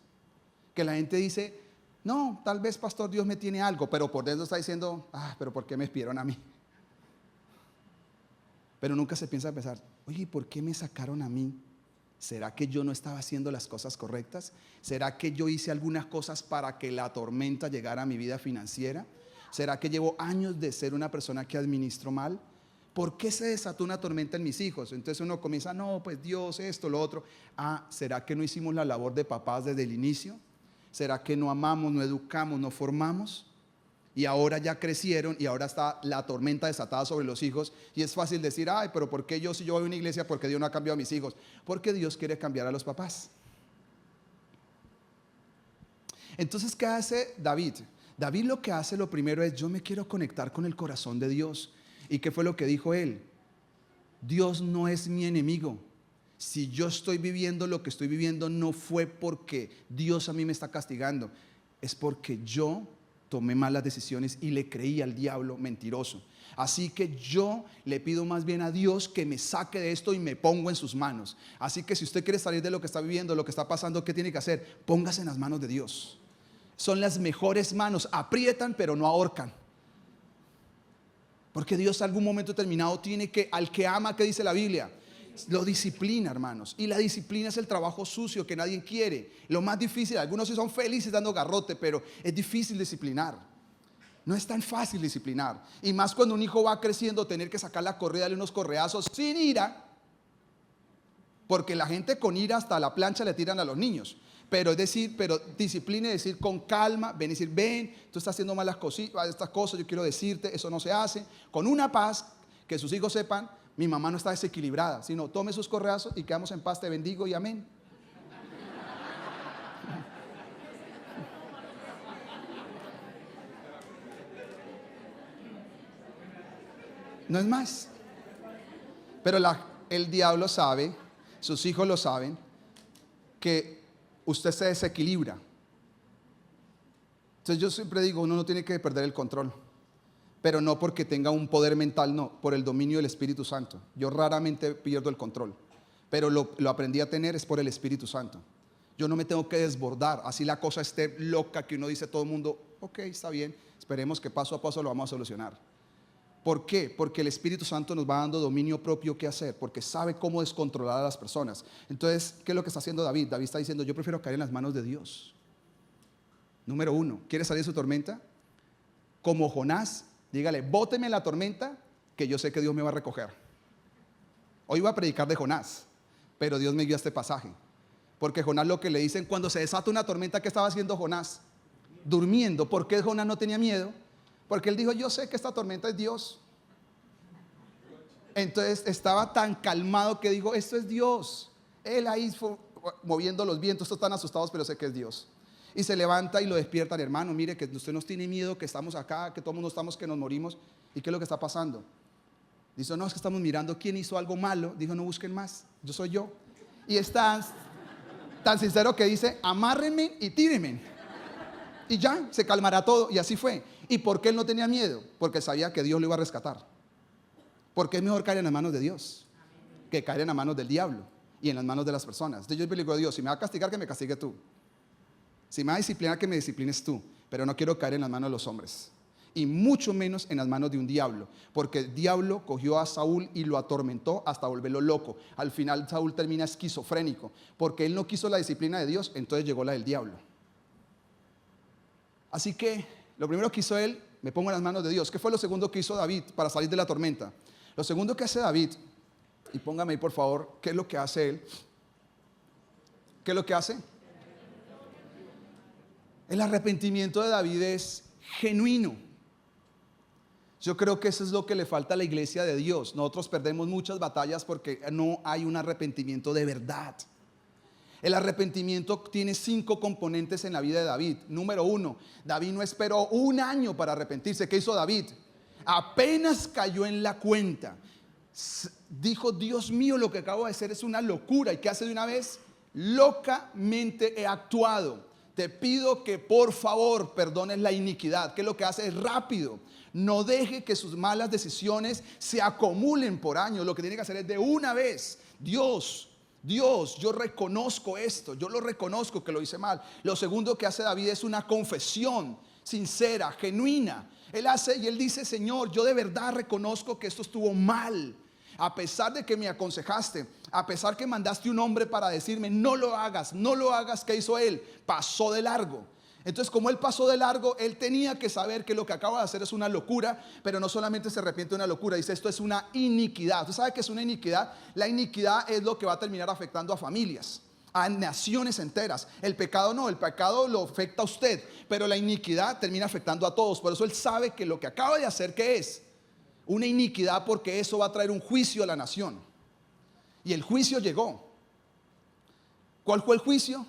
que la gente dice, no, tal vez pastor Dios me tiene algo, pero por dentro está diciendo, pero ¿por qué me esperaron a mí? Pero nunca se piensa a pensar, oye, ¿por qué me sacaron a mí? ¿Será que yo no estaba haciendo las cosas correctas? ¿Será que yo hice algunas cosas para que la tormenta llegara a mi vida financiera? ¿Será que llevo años de ser una persona que administro mal? ¿Por qué se desató una tormenta en mis hijos? Entonces uno comienza, no, pues Dios, esto, lo otro. ¿Será que no hicimos la labor de papás desde el inicio? ¿Será que no amamos, no educamos, no formamos? Y ahora ya crecieron y ahora está la tormenta desatada sobre los hijos. Y es fácil decir, pero ¿por qué yo si yo voy a una iglesia? ¿Por qué Dios no ha cambiado a mis hijos? Porque Dios quiere cambiar a los papás. Entonces, ¿qué hace David? David lo que hace, lo primero es, yo me quiero conectar con el corazón de Dios. ¿Y qué fue lo que dijo él? Dios no es mi enemigo. Si yo estoy viviendo lo que estoy viviendo, no fue porque Dios a mí me está castigando, es porque yo tomé malas decisiones y le creí al diablo mentiroso. Así que yo le pido más bien a Dios que me saque de esto y me pongo en sus manos. Así que si usted quiere salir de lo que está viviendo, lo que está pasando, ¿qué tiene que hacer? Póngase en las manos de Dios. Son las mejores manos, aprietan pero no ahorcan. Porque Dios en algún momento determinado tiene que, al que ama, ¿qué dice la Biblia? Lo disciplina, hermanos. Y la disciplina es el trabajo sucio que nadie quiere. Lo más difícil, algunos sí son felices dando garrote, pero es difícil disciplinar. No es tan fácil disciplinar. Y más cuando un hijo va creciendo, tener que sacar la correa, darle unos correazos sin ira. Porque la gente con ira hasta la plancha le tiran a los niños. Pero es decir, disciplina es decir con calma, ven y decir, ven, tú estás haciendo malas cositas, estas cosas, yo quiero decirte, eso no se hace. Con una paz, que sus hijos sepan, mi mamá no está desequilibrada, sino tome sus correazos y quedamos en paz, te bendigo y amén. No es más. Pero el diablo sabe, sus hijos lo saben, que usted se desequilibra. Entonces yo siempre digo, uno no tiene que perder el control, pero no porque tenga un poder mental, no, por el dominio del Espíritu Santo. Yo raramente pierdo el control, pero lo aprendí a tener es por el Espíritu Santo. Yo no me tengo que desbordar, así la cosa esté loca que uno dice todo el mundo, ok, está bien, esperemos que paso a paso lo vamos a solucionar. ¿Por qué? Porque el Espíritu Santo nos va dando dominio propio qué hacer, porque sabe cómo descontrolar a las personas. Entonces, ¿qué es lo que está haciendo David? David está diciendo, yo prefiero caer en las manos de Dios. Número 1, ¿quiere salir de su tormenta? Como Jonás, dígale, bóteme en la tormenta, que yo sé que Dios me va a recoger. Hoy voy a predicar de Jonás, pero Dios me guió a este pasaje. Porque Jonás, lo que le dicen, cuando se desata una tormenta, ¿qué estaba haciendo Jonás? Durmiendo. ¿Por qué Jonás no tenía miedo? Porque él dijo, yo sé que esta tormenta es Dios. Entonces estaba tan calmado que dijo, esto es Dios. Él ahí moviendo los vientos, estos están asustados, pero sé que es Dios. Y se levanta y lo despiertan, hermano, mire que usted nos tiene miedo, que estamos acá, que todo el mundo estamos, que nos morimos. ¿Y qué es lo que está pasando? Dice, no, es que estamos mirando quién hizo algo malo. Dijo, no busquen más, yo soy yo. Y está tan sincero que dice, amárrenme y tírenme. Y ya, se calmará todo. Y así fue. ¿Y por qué él no tenía miedo? Porque sabía que Dios lo iba a rescatar. Porque es mejor caer en las manos de Dios que caer en las manos del diablo y en las manos de las personas. Entonces yo le digo a Dios, si me va a castigar, que me castigue tú. Si me va a disciplinar, que me disciplines tú. Pero no quiero caer en las manos de los hombres. Y mucho menos en las manos de un diablo. Porque el diablo cogió a Saúl y lo atormentó hasta volverlo loco. Al final Saúl termina esquizofrénico. Porque él no quiso la disciplina de Dios, entonces llegó la del diablo. Así que lo primero que hizo él, me pongo en las manos de Dios. ¿Qué fue lo segundo que hizo David para salir de la tormenta? Lo segundo que hace David, y póngame ahí por favor, ¿qué es lo que hace él? ¿Qué es lo que hace? El arrepentimiento de David es genuino. Yo creo que eso es lo que le falta a la iglesia de Dios. Nosotros perdemos muchas batallas porque no hay un arrepentimiento de verdad. El arrepentimiento tiene 5 componentes en la vida de David. Número 1, David no esperó un año para arrepentirse. ¿Qué hizo David? Apenas cayó en la cuenta, dijo, Dios mío, lo que acabo de hacer es una locura. ¿Y qué hace de una vez? Locamente he actuado. Te pido que por favor perdones la iniquidad. ¿Qué es lo que hace? Es rápido. No deje que sus malas decisiones se acumulen por años. Lo que tiene que hacer es de una vez. Dios, yo reconozco esto, yo lo reconozco que lo hice mal. Lo segundo que hace David es una confesión sincera, genuina. Él dice, Señor, yo de verdad reconozco que esto estuvo mal. A pesar de que me aconsejaste, a pesar que mandaste un hombre para decirme, no lo hagas, ¿qué hizo él? Pasó de largo. Entonces, como él pasó de largo, él tenía que saber que lo que acaba de hacer es una locura, pero no solamente se arrepiente de una locura, dice, esto es una iniquidad. ¿Usted sabe qué es una iniquidad? La iniquidad es lo que va a terminar afectando a familias, a naciones enteras. El pecado no, el pecado lo afecta a usted, pero la iniquidad termina afectando a todos. Por eso él sabe que lo que acaba de hacer, ¿qué es? Una iniquidad, porque eso va a traer un juicio a la nación. Y el juicio llegó. ¿Cuál fue el juicio?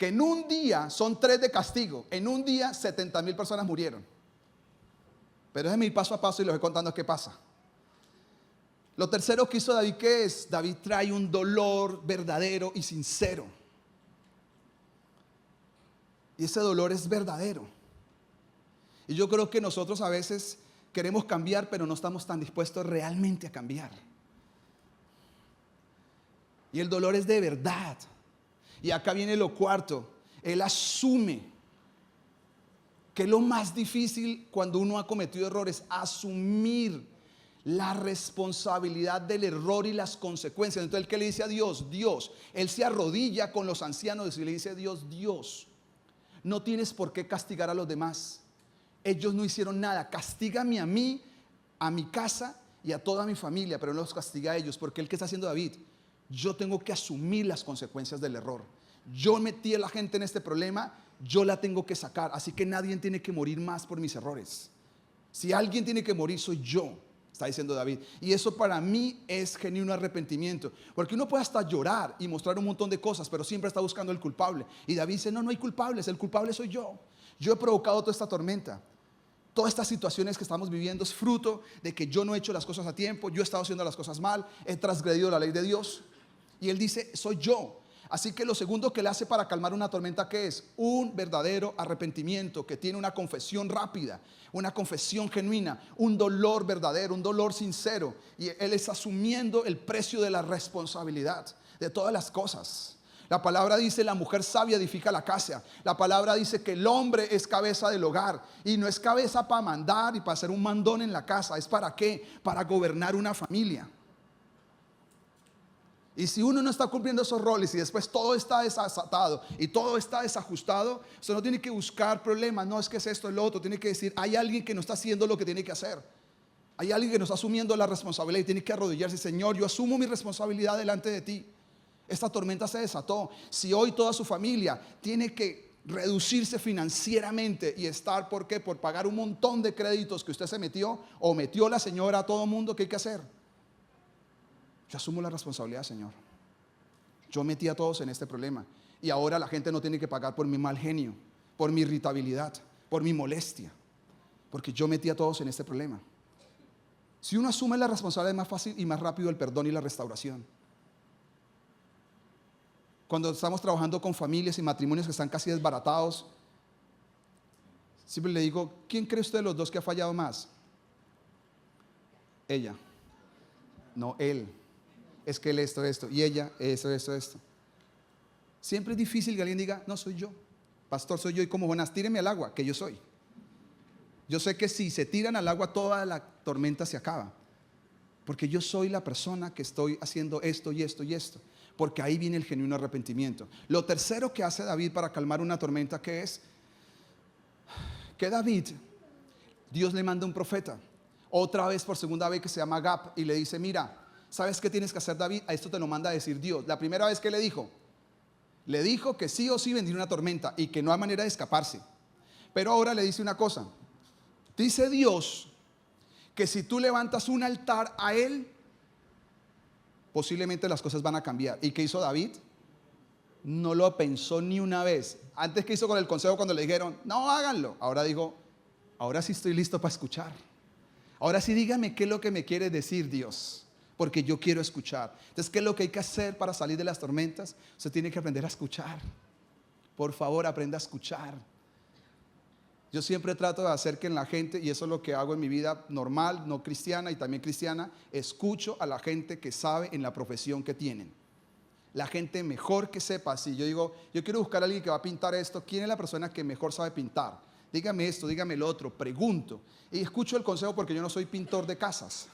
que en un día son 3 de castigo. En un día 70,000 personas murieron. Pero déjenme ir paso a paso y les voy contando qué pasa. Lo tercero que hizo David, ¿qué es? David trae un dolor verdadero y sincero. Y ese dolor es verdadero. Y yo creo que nosotros a veces queremos cambiar, pero no estamos tan dispuestos realmente a cambiar. Y el dolor es de verdad. Y acá viene lo cuarto. Él asume que lo más difícil cuando uno ha cometido errores, asumir la responsabilidad del error y las consecuencias. Entonces, ¿qué le dice a Dios? Dios, él se arrodilla con los ancianos y le dice a Dios, Dios, no tienes por qué castigar a los demás. Ellos no hicieron nada. Castígame a mí, a mi casa y a toda mi familia, pero no los castiga a ellos, porque ¿qué está haciendo David? Yo tengo que asumir las consecuencias del error. Yo metí a la gente en este problema, yo la tengo que sacar. Así que nadie tiene que morir más por mis errores. Si alguien tiene que morir, soy yo, está diciendo David. Y eso para mí es genuino arrepentimiento. Porque uno puede hasta llorar y mostrar un montón de cosas, pero siempre está buscando el culpable. Y David dice, no hay culpables, el culpable soy yo. Yo he provocado toda esta tormenta. Todas estas situaciones que estamos viviendo es fruto de que yo no he hecho las cosas a tiempo, yo he estado haciendo las cosas mal, he transgredido la ley de Dios. Y él dice, soy yo. Así que lo segundo que le hace para calmar una tormenta, ¿qué es? Un verdadero arrepentimiento que tiene una confesión rápida, una confesión genuina, un dolor verdadero, un dolor sincero. Y él está asumiendo el precio de la responsabilidad de todas las cosas. La palabra dice, la mujer sabia edifica la casa. La palabra dice que el hombre es cabeza del hogar. Y no es cabeza para mandar y para ser un mandón en la casa. ¿Es para qué? Para gobernar una familia. Y si uno no está cumpliendo esos roles y después todo está desatado y todo está desajustado, usted no tiene que buscar problemas, no es que es esto, es lo otro. Tiene que decir, hay alguien que no está haciendo lo que tiene que hacer. Hay alguien que no está asumiendo la responsabilidad y tiene que arrodillarse. Señor, yo asumo mi responsabilidad delante de ti. Esta tormenta se desató. Si hoy toda su familia tiene que reducirse financieramente y estar, ¿por qué? Por pagar un montón de créditos que usted se metió o metió la señora a todo mundo, ¿qué hay que hacer? Yo asumo la responsabilidad, Señor. Yo metí a todos en este problema y ahora la gente no tiene que pagar por mi mal genio, por mi irritabilidad, por mi molestia, porque yo metí a todos en este problema. Si uno asume la responsabilidad, es más fácil y más rápido el perdón y la restauración. Cuando estamos trabajando con familias y matrimonios que están casi desbaratados, siempre le digo, ¿quién cree usted de los dos que ha fallado más? Ella. No, él. Es que él esto, y ella, esto. Siempre es difícil que alguien diga, no, soy yo. Pastor, soy yo. Y como Jonás, tíreme al agua, que yo soy. Yo sé que si se tiran al agua, toda la tormenta se acaba. Porque yo soy la persona que estoy haciendo esto y esto y esto. Porque ahí viene el genuino arrepentimiento. Lo tercero que hace David para calmar una tormenta, ¿qué es? Que David, Dios le manda un profeta, otra vez por segunda vez, que se llama Gad, y le dice, mira, ¿sabes qué tienes que hacer, David? A esto te lo manda a decir Dios. La primera vez que le dijo que sí o sí vendría una tormenta y que no hay manera de escaparse. Pero ahora le dice una cosa. Dice Dios que si tú levantas un altar a él, posiblemente las cosas van a cambiar. ¿Y qué hizo David? No lo pensó ni una vez. Antes, ¿qué hizo con el consejo cuando le dijeron, no, háganlo? Ahora dijo, ahora sí estoy listo para escuchar. Ahora sí dígame qué es lo que me quiere decir Dios, porque yo quiero escuchar. Entonces, ¿qué es lo que hay que hacer para salir de las tormentas? Usted tiene que aprender a escuchar. Por favor, aprenda a escuchar. Yo siempre trato de hacer que en la gente, y eso es lo que hago en mi vida normal, no cristiana y también cristiana, escucho a la gente que sabe en la profesión que tienen. La gente mejor que sepa. Si yo digo, yo quiero buscar a alguien que va a pintar esto, ¿quién es la persona que mejor sabe pintar? Dígame esto, dígame lo otro, pregunto. Y escucho el consejo porque yo no soy pintor de casas.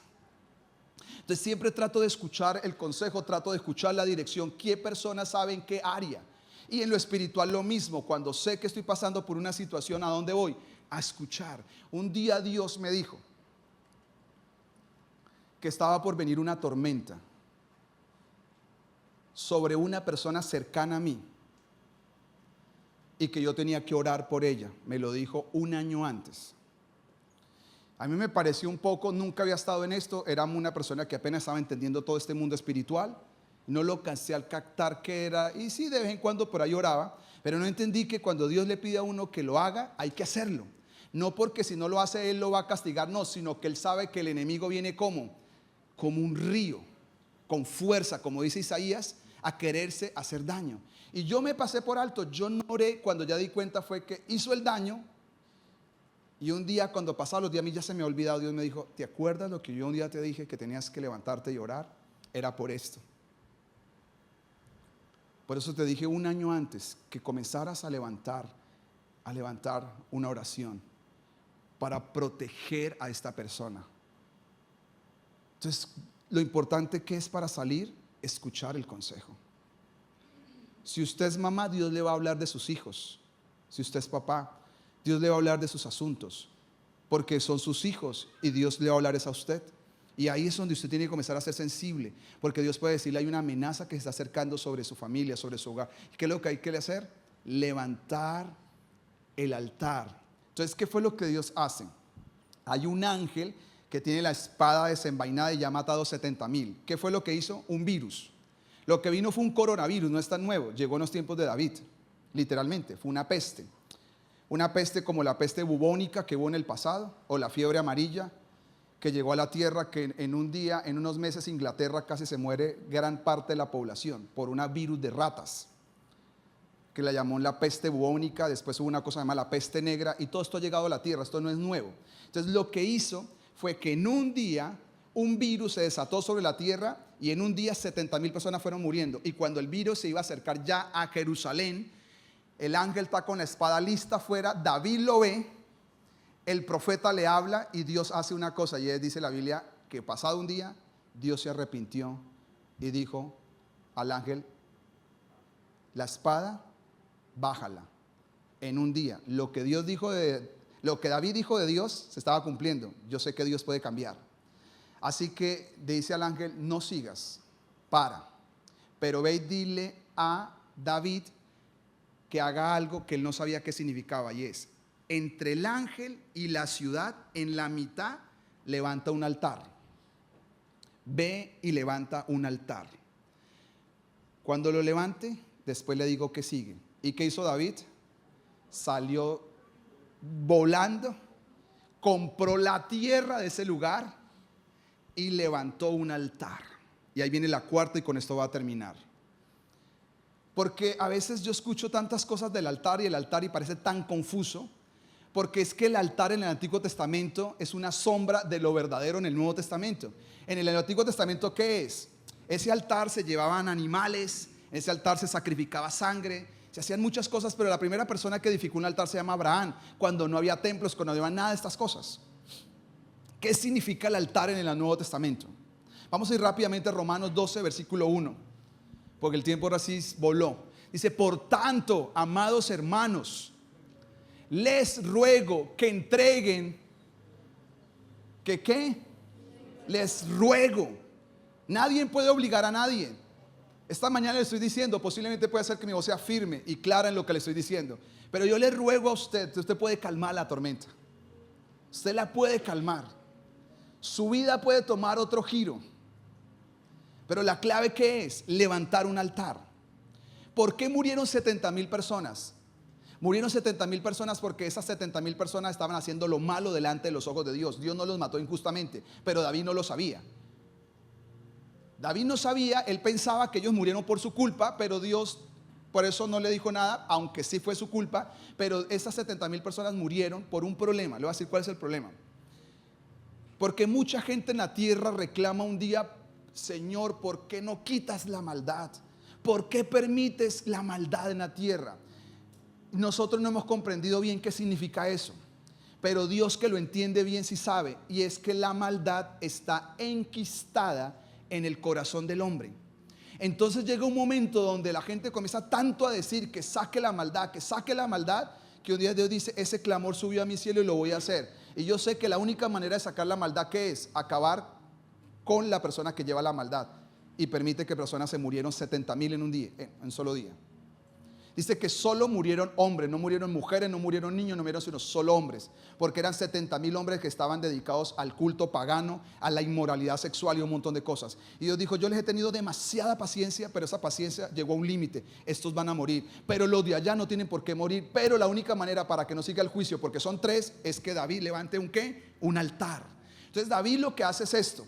Entonces siempre trato de escuchar el consejo, trato de escuchar la dirección. ¿Qué persona sabe en qué área? Y en lo espiritual lo mismo. Cuando sé que estoy pasando por una situación, ¿a dónde voy? A escuchar. Un día Dios me dijo que estaba por venir una tormenta sobre una persona cercana a mí y que yo tenía que orar por ella. Me lo dijo un año antes. A mí me pareció un poco, nunca había estado en esto, era una persona que apenas estaba entendiendo todo este mundo espiritual. No lo alcancé a captar qué era. Y sí, de vez en cuando por ahí oraba. Pero no entendí que cuando Dios le pide a uno que lo haga, hay que hacerlo. No porque si no lo hace Él lo va a castigar, no, sino que Él sabe que el enemigo viene como un río, con fuerza, como dice Isaías, a quererse hacer daño. Y yo me pasé por alto, yo no oré, cuando ya di cuenta fue que hizo el daño. Y un día, cuando pasaban los días, a mí ya se me ha olvidado, Dios me dijo, ¿te acuerdas lo que yo un día te dije que tenías que levantarte y orar? Era por esto. Por eso te dije un año antes que comenzaras a levantar una oración para proteger a esta persona. Entonces, lo importante que es para salir, escuchar el consejo. Si usted es mamá, Dios le va a hablar de sus hijos. Si usted es papá, Dios le va a hablar de sus asuntos, porque son sus hijos y Dios le va a hablar a usted. Y ahí es donde usted tiene que comenzar a ser sensible, porque Dios puede decirle, hay una amenaza que se está acercando sobre su familia, sobre su hogar. ¿Qué es lo que hay que hacer? Levantar el altar. Entonces, ¿qué fue lo que Dios hace? Hay un ángel que tiene la espada desenvainada y ya ha matado 70,000. ¿Qué fue lo que hizo? Un virus. Lo que vino fue un coronavirus, no es tan nuevo. Llegó en los tiempos de David, literalmente. Fue una peste. Una peste como la peste bubónica que hubo en el pasado, o la fiebre amarilla, que llegó a la tierra, que en un día, en unos meses, Inglaterra casi se muere gran parte de la población por un virus de ratas, que la llamó la peste bubónica. Después hubo una cosa llamada la peste negra, y todo esto ha llegado a la tierra, esto no es nuevo. Entonces lo que hizo fue que en un día un virus se desató sobre la tierra, y en un día 70,000 personas fueron muriendo. Y cuando el virus se iba a acercar ya a Jerusalén, el ángel está con la espada lista afuera, David lo ve, el profeta le habla y Dios hace una cosa. Y dice la Biblia que pasado un día, Dios se arrepintió y dijo al ángel, la espada, bájala. En un día, lo que David dijo de Dios se estaba cumpliendo. Yo sé que Dios puede cambiar. Así que dice al ángel, no sigas, para. Pero ve y dile a David que haga algo que él no sabía qué significaba, y es, entre el ángel y la ciudad, en la mitad, levanta un altar. Ve y levanta un altar. Cuando lo levante, después le digo que sigue. ¿Y qué hizo David? Salió volando, compró la tierra de ese lugar y levantó un altar. Y ahí viene la cuarta, y con esto va a terminar. Porque a veces yo escucho tantas cosas del altar y parece tan confuso, porque es que el altar en el Antiguo Testamento es una sombra de lo verdadero en el Nuevo Testamento. En el Antiguo Testamento, ¿qué es? Ese altar se llevaban animales, ese altar se sacrificaba sangre, se hacían muchas cosas, pero la primera persona que edificó un altar se llama Abraham, cuando no había templos, cuando no había nada de estas cosas. ¿Qué significa el altar en el Nuevo Testamento? Vamos a ir rápidamente a Romanos 12, versículo 1, porque el tiempo ahora sí voló. Dice, por tanto, amados hermanos, les ruego que entreguen, ¿qué? Les ruego. Nadie puede obligar a nadie. Esta mañana le estoy diciendo, posiblemente puede ser que mi voz sea firme y clara en lo que le estoy diciendo, pero yo le ruego a usted puede calmar la tormenta. Usted la puede calmar. Su vida puede tomar otro giro. Pero la clave, ¿qué es? Levantar un altar. ¿Por qué murieron 70,000 personas? Murieron 70,000 personas porque esas 70,000 personas estaban haciendo lo malo delante de los ojos de Dios. Dios no los mató injustamente, pero David no lo sabía. David no sabía, él pensaba que ellos murieron por su culpa, pero Dios por eso no le dijo nada, aunque sí fue su culpa. Pero esas 70,000 personas murieron por un problema. Le voy a decir cuál es el problema. Porque mucha gente en la tierra reclama un día, Señor, ¿por qué no quitas la maldad? ¿Por qué permites la maldad en la tierra? Nosotros no hemos comprendido bien qué significa eso, pero Dios, que lo entiende bien, sí sabe, y es que la maldad está enquistada en el corazón del hombre. Entonces llega un momento donde la gente comienza tanto a decir que saque la maldad, que un día Dios dice, ese clamor subió a mi cielo y lo voy a hacer. Y yo sé que la única manera de sacar la maldad, ¿qué es? Acabar con la persona que lleva la maldad. Y permite que personas se murieron 70,000 en un día, en un solo día. Dice que solo murieron hombres, no murieron mujeres, no murieron niños, no murieron sino solo hombres, porque eran 70,000 hombres que estaban dedicados al culto pagano, a la inmoralidad sexual y un montón de cosas. Y Dios dijo, yo les he tenido demasiada paciencia, pero esa paciencia llegó a un límite. Estos van a morir, pero los de allá no tienen por qué morir. Pero la única manera para que no siga el juicio, porque son 3, es que David levante un ¿qué? Un altar. Entonces David lo que hace es esto.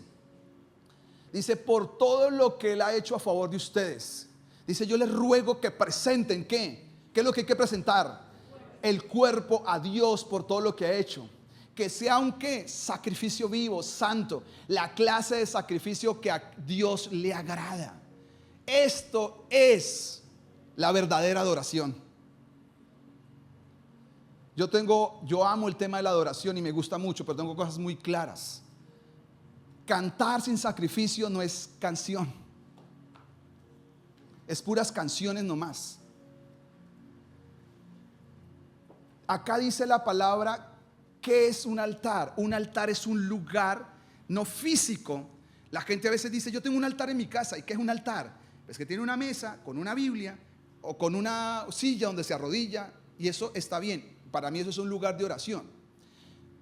Dice, por todo lo que él ha hecho a favor de ustedes. Dice, yo les ruego que presenten ¿qué? ¿Qué es lo que hay que presentar? El cuerpo a Dios por todo lo que ha hecho. Que sea un ¿qué? Sacrificio vivo, santo. La clase de sacrificio que a Dios le agrada. Esto es la verdadera adoración. Yo amo el tema de la adoración y me gusta mucho, pero tengo cosas muy claras. Cantar sin sacrificio no es canción. Es puras canciones nomás. Acá dice la palabra, ¿qué es un altar? Un altar es un lugar no físico. La gente a veces dice, yo tengo un altar en mi casa. ¿Y qué es un altar? Pues que tiene una mesa con una Biblia o con una silla donde se arrodilla, y eso está bien. Para mí eso es un lugar de oración.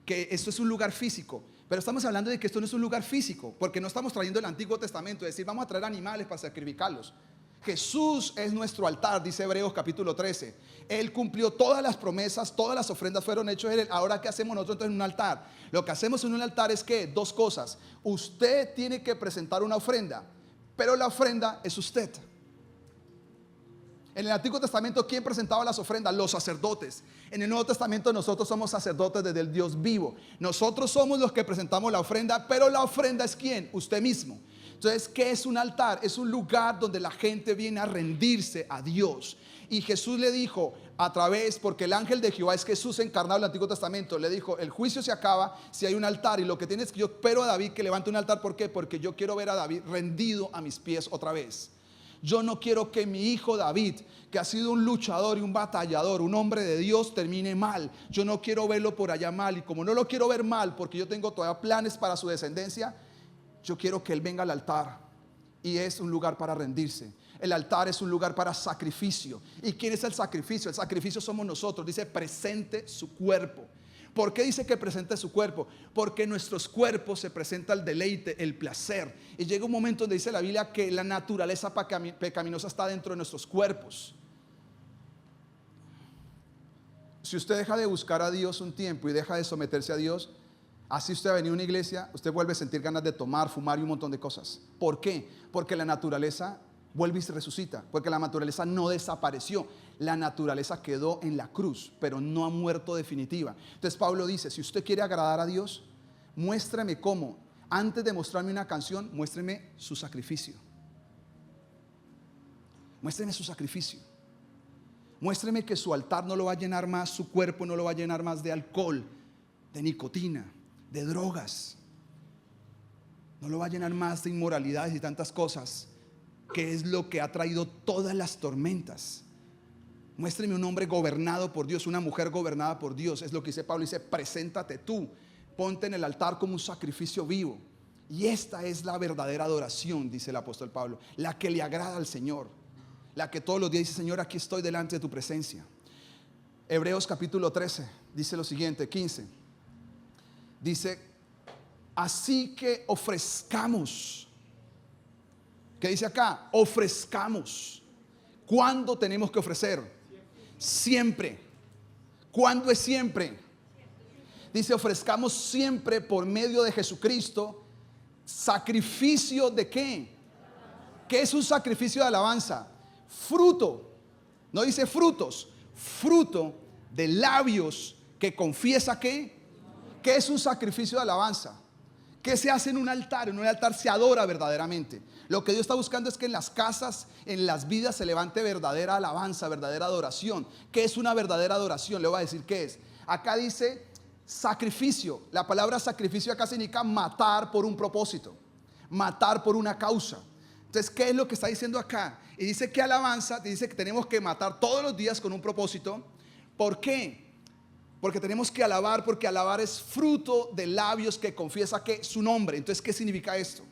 Que esto es un lugar físico. Pero estamos hablando de que esto no es un lugar físico, porque no estamos trayendo el Antiguo Testamento, es decir, vamos a traer animales para sacrificarlos. Jesús es nuestro altar, dice Hebreos capítulo 13. Él cumplió todas las promesas, todas las ofrendas fueron hechas en él. Ahora, ¿qué hacemos nosotros en un altar? Lo que hacemos en un altar es que 2 cosas. Usted tiene que presentar una ofrenda, pero la ofrenda es usted. En el Antiguo Testamento, ¿quién presentaba las ofrendas? Los sacerdotes. En el Nuevo Testamento nosotros somos sacerdotes desde el Dios vivo. Nosotros somos los que presentamos la ofrenda, pero la ofrenda es ¿quién? Usted mismo. Entonces, ¿qué es un altar? Es un lugar donde la gente viene a rendirse a Dios. Y Jesús le dijo porque el ángel de Jehová es Jesús encarnado en el Antiguo Testamento, le dijo, el juicio se acaba si hay un altar, y lo que tienes es que yo espero a David que levante un altar. ¿Por qué? Porque yo quiero ver a David rendido a mis pies otra vez. Yo no quiero que mi hijo David, que ha sido un luchador y un batallador, un hombre de Dios, termine mal. Yo no quiero verlo por allá mal, y como no lo quiero ver mal, porque yo tengo todavía planes para su descendencia, yo quiero que él venga al altar. Y es un lugar para rendirse. El altar es un lugar para sacrificio. ¿Y quién es el sacrificio? El sacrificio somos nosotros. Dice, presente su cuerpo. ¿Por qué dice que presente su cuerpo? Porque en nuestros cuerpos se presenta el deleite, el placer. Y llega un momento donde dice la Biblia que la naturaleza pecaminosa está dentro de nuestros cuerpos. Si usted deja de buscar a Dios un tiempo y deja de someterse a Dios, así usted va a venir a una iglesia, usted vuelve a sentir ganas de tomar, fumar y un montón de cosas. ¿Por qué? Porque la naturaleza vuelve y se resucita, porque la naturaleza no desapareció. La naturaleza quedó en la cruz, pero no ha muerto definitiva. Entonces Pablo dice, si usted quiere agradar a Dios, muéstrame cómo. Antes de mostrarme una canción, muéstreme su sacrificio. Muéstreme su sacrificio. Muéstreme que su altar no lo va a llenar más, su cuerpo no lo va a llenar más de alcohol, de nicotina, de drogas. No lo va a llenar más de inmoralidades y tantas cosas, que es lo que ha traído todas las tormentas. Muéstreme un hombre gobernado por Dios, una mujer gobernada por Dios. Es lo que dice Pablo, dice, preséntate tú, ponte en el altar como un sacrificio vivo. Y esta es la verdadera adoración, dice el apóstol Pablo, la que le agrada al Señor, la que todos los días dice, Señor, aquí estoy delante de tu presencia. Hebreos capítulo 13 dice lo siguiente, 15. Dice, así que ofrezcamos. ¿Qué dice acá? Ofrezcamos. ¿Cuándo tenemos que ofrecer? Siempre. ¿Cuándo es siempre? Dice, ofrezcamos siempre por medio de Jesucristo sacrificio de ¿qué? ¿Qué es un sacrificio de alabanza? Fruto. No dice frutos. Fruto de labios que confiesa ¿qué? ¿Qué es un sacrificio de alabanza? ¿Qué se hace en un altar? En un altar se adora verdaderamente. Lo que Dios está buscando es que en las casas, en las vidas se levante verdadera alabanza, verdadera adoración. ¿Qué es una verdadera adoración? Le voy a decir qué es. Acá dice sacrificio. La palabra sacrificio acá significa matar por un propósito, matar por una causa. Entonces, ¿qué es lo que está diciendo acá? Y dice que alabanza, dice que tenemos que matar todos los días con un propósito. ¿Por qué? Porque tenemos que alabar, porque alabar es fruto de labios que confiesa que su nombre. Entonces, ¿qué significa esto?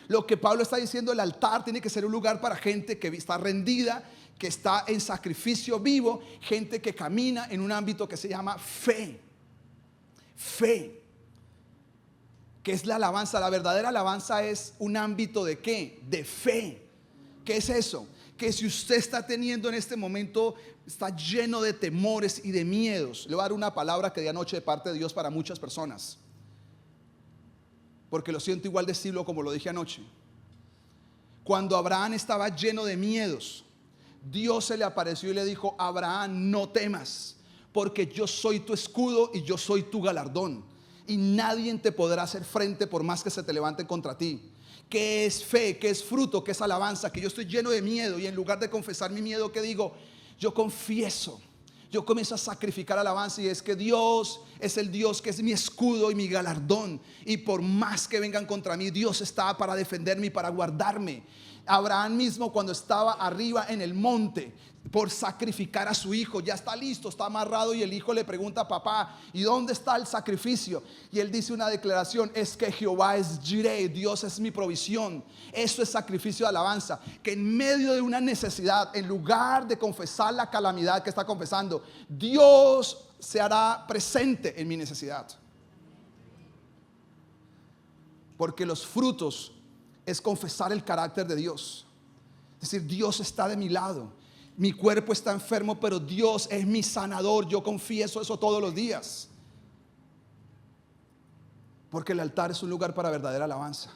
Lo que Pablo está diciendo, el altar tiene que ser un lugar para gente que está rendida, que está en sacrificio vivo, gente que camina en un ámbito que se llama fe. Fe, que es la alabanza. La verdadera alabanza es un ámbito ¿de qué? De fe. ¿Qué es eso? Que si usted está teniendo en este momento, está lleno de temores y de miedos. Le voy a dar una palabra que di anoche de parte de Dios para muchas personas, porque lo siento igual de decirlo como lo dije anoche. Cuando Abraham estaba lleno de miedos, Dios se le apareció y le dijo: Abraham, no temas, porque yo soy tu escudo y yo soy tu galardón, y nadie te podrá hacer frente por más que se te levanten contra ti. ¿Qué es fe? ¿Qué es fruto? ¿Qué es alabanza? Que yo estoy lleno de miedo y en lugar de confesar mi miedo, ¿qué digo? Yo confieso. Yo comienzo a sacrificar alabanza, y es que Dios es el Dios que es mi escudo y mi galardón, y por más que vengan contra mí, Dios está para defenderme y para guardarme. Abraham mismo, cuando estaba arriba en el monte por sacrificar a su hijo, ya está listo, está amarrado, y el hijo le pregunta: papá, ¿y dónde está el sacrificio? Y él dice una declaración: es que Jehová es Jireh, Dios es mi provisión. Eso es sacrificio de alabanza. Que en medio de una necesidad, en lugar de confesar la calamidad que está confesando, Dios se hará presente en mi necesidad. Porque los frutos es confesar el carácter de Dios. Es decir, Dios está de mi lado. Mi cuerpo está enfermo, pero Dios es mi sanador. Yo confieso eso todos los días. Porque el altar es un lugar para verdadera alabanza.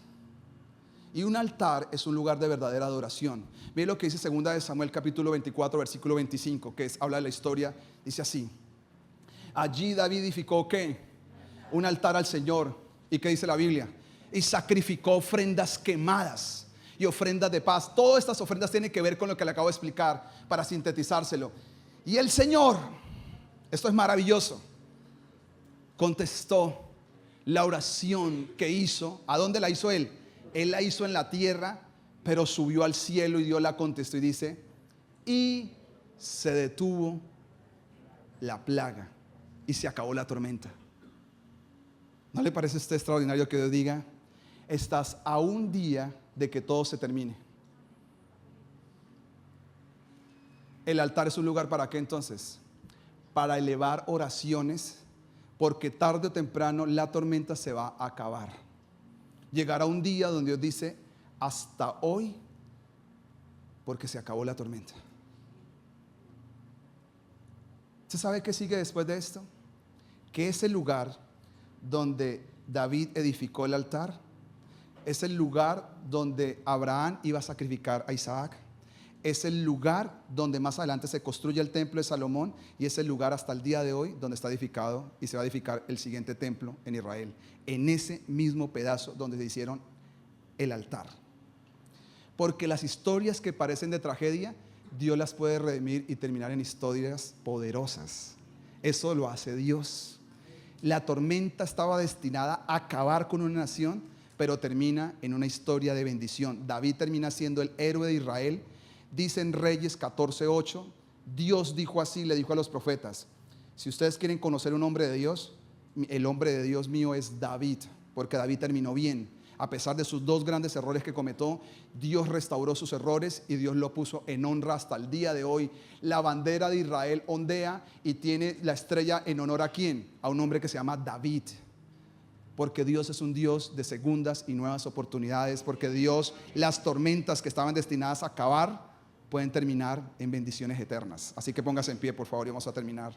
Y un altar es un lugar de verdadera adoración. Miren lo que dice 2 de Samuel capítulo 24 versículo 25, que habla de la historia. Dice así: allí David edificó ¿qué? Un altar al Señor. ¿Y qué dice la Biblia? Y sacrificó ofrendas quemadas y ofrendas de paz. Todas estas ofrendas tienen que ver con lo que le acabo de explicar, para sintetizárselo. Y el Señor, esto es maravilloso, contestó la oración que hizo. ¿A dónde la hizo él? Él la hizo en la tierra, pero subió al cielo y Dios la contestó, y dice: y se detuvo la plaga y se acabó la tormenta. ¿No le parece a usted extraordinario que Dios diga: estás a un día de que todo se termine? El altar es un lugar ¿para qué entonces? Para elevar oraciones, porque tarde o temprano la tormenta se va a acabar. Llegará un día donde Dios dice: hasta hoy, porque se acabó la tormenta. ¿Usted sabe qué sigue después de esto? Que es el lugar donde David edificó el altar, es el lugar donde Abraham iba a sacrificar a Isaac, es el lugar donde más adelante se construye el templo de Salomón, y es el lugar hasta el día de hoy donde está edificado y se va a edificar el siguiente templo en Israel, en ese mismo pedazo donde se hicieron el altar. Porque las historias que parecen de tragedia, Dios las puede redimir y terminar en historias poderosas. Eso lo hace Dios. La tormenta estaba destinada a acabar con una nación, pero termina en una historia de bendición. David termina siendo el héroe de Israel. Dice en Reyes 14:8, Dios dijo así, le dijo a los profetas: si ustedes quieren conocer un hombre de Dios, el hombre de Dios mío es David, porque David terminó bien. A pesar de sus dos grandes errores que cometió, Dios restauró sus errores y Dios lo puso en honra hasta el día de hoy. La bandera de Israel ondea y tiene la estrella en honor ¿a quién? A un hombre que se llama David. Porque Dios es un Dios de segundas y nuevas oportunidades. Porque Dios, las tormentas que estaban destinadas a acabar pueden terminar en bendiciones eternas. Así que póngase en pie, por favor, y vamos a terminar.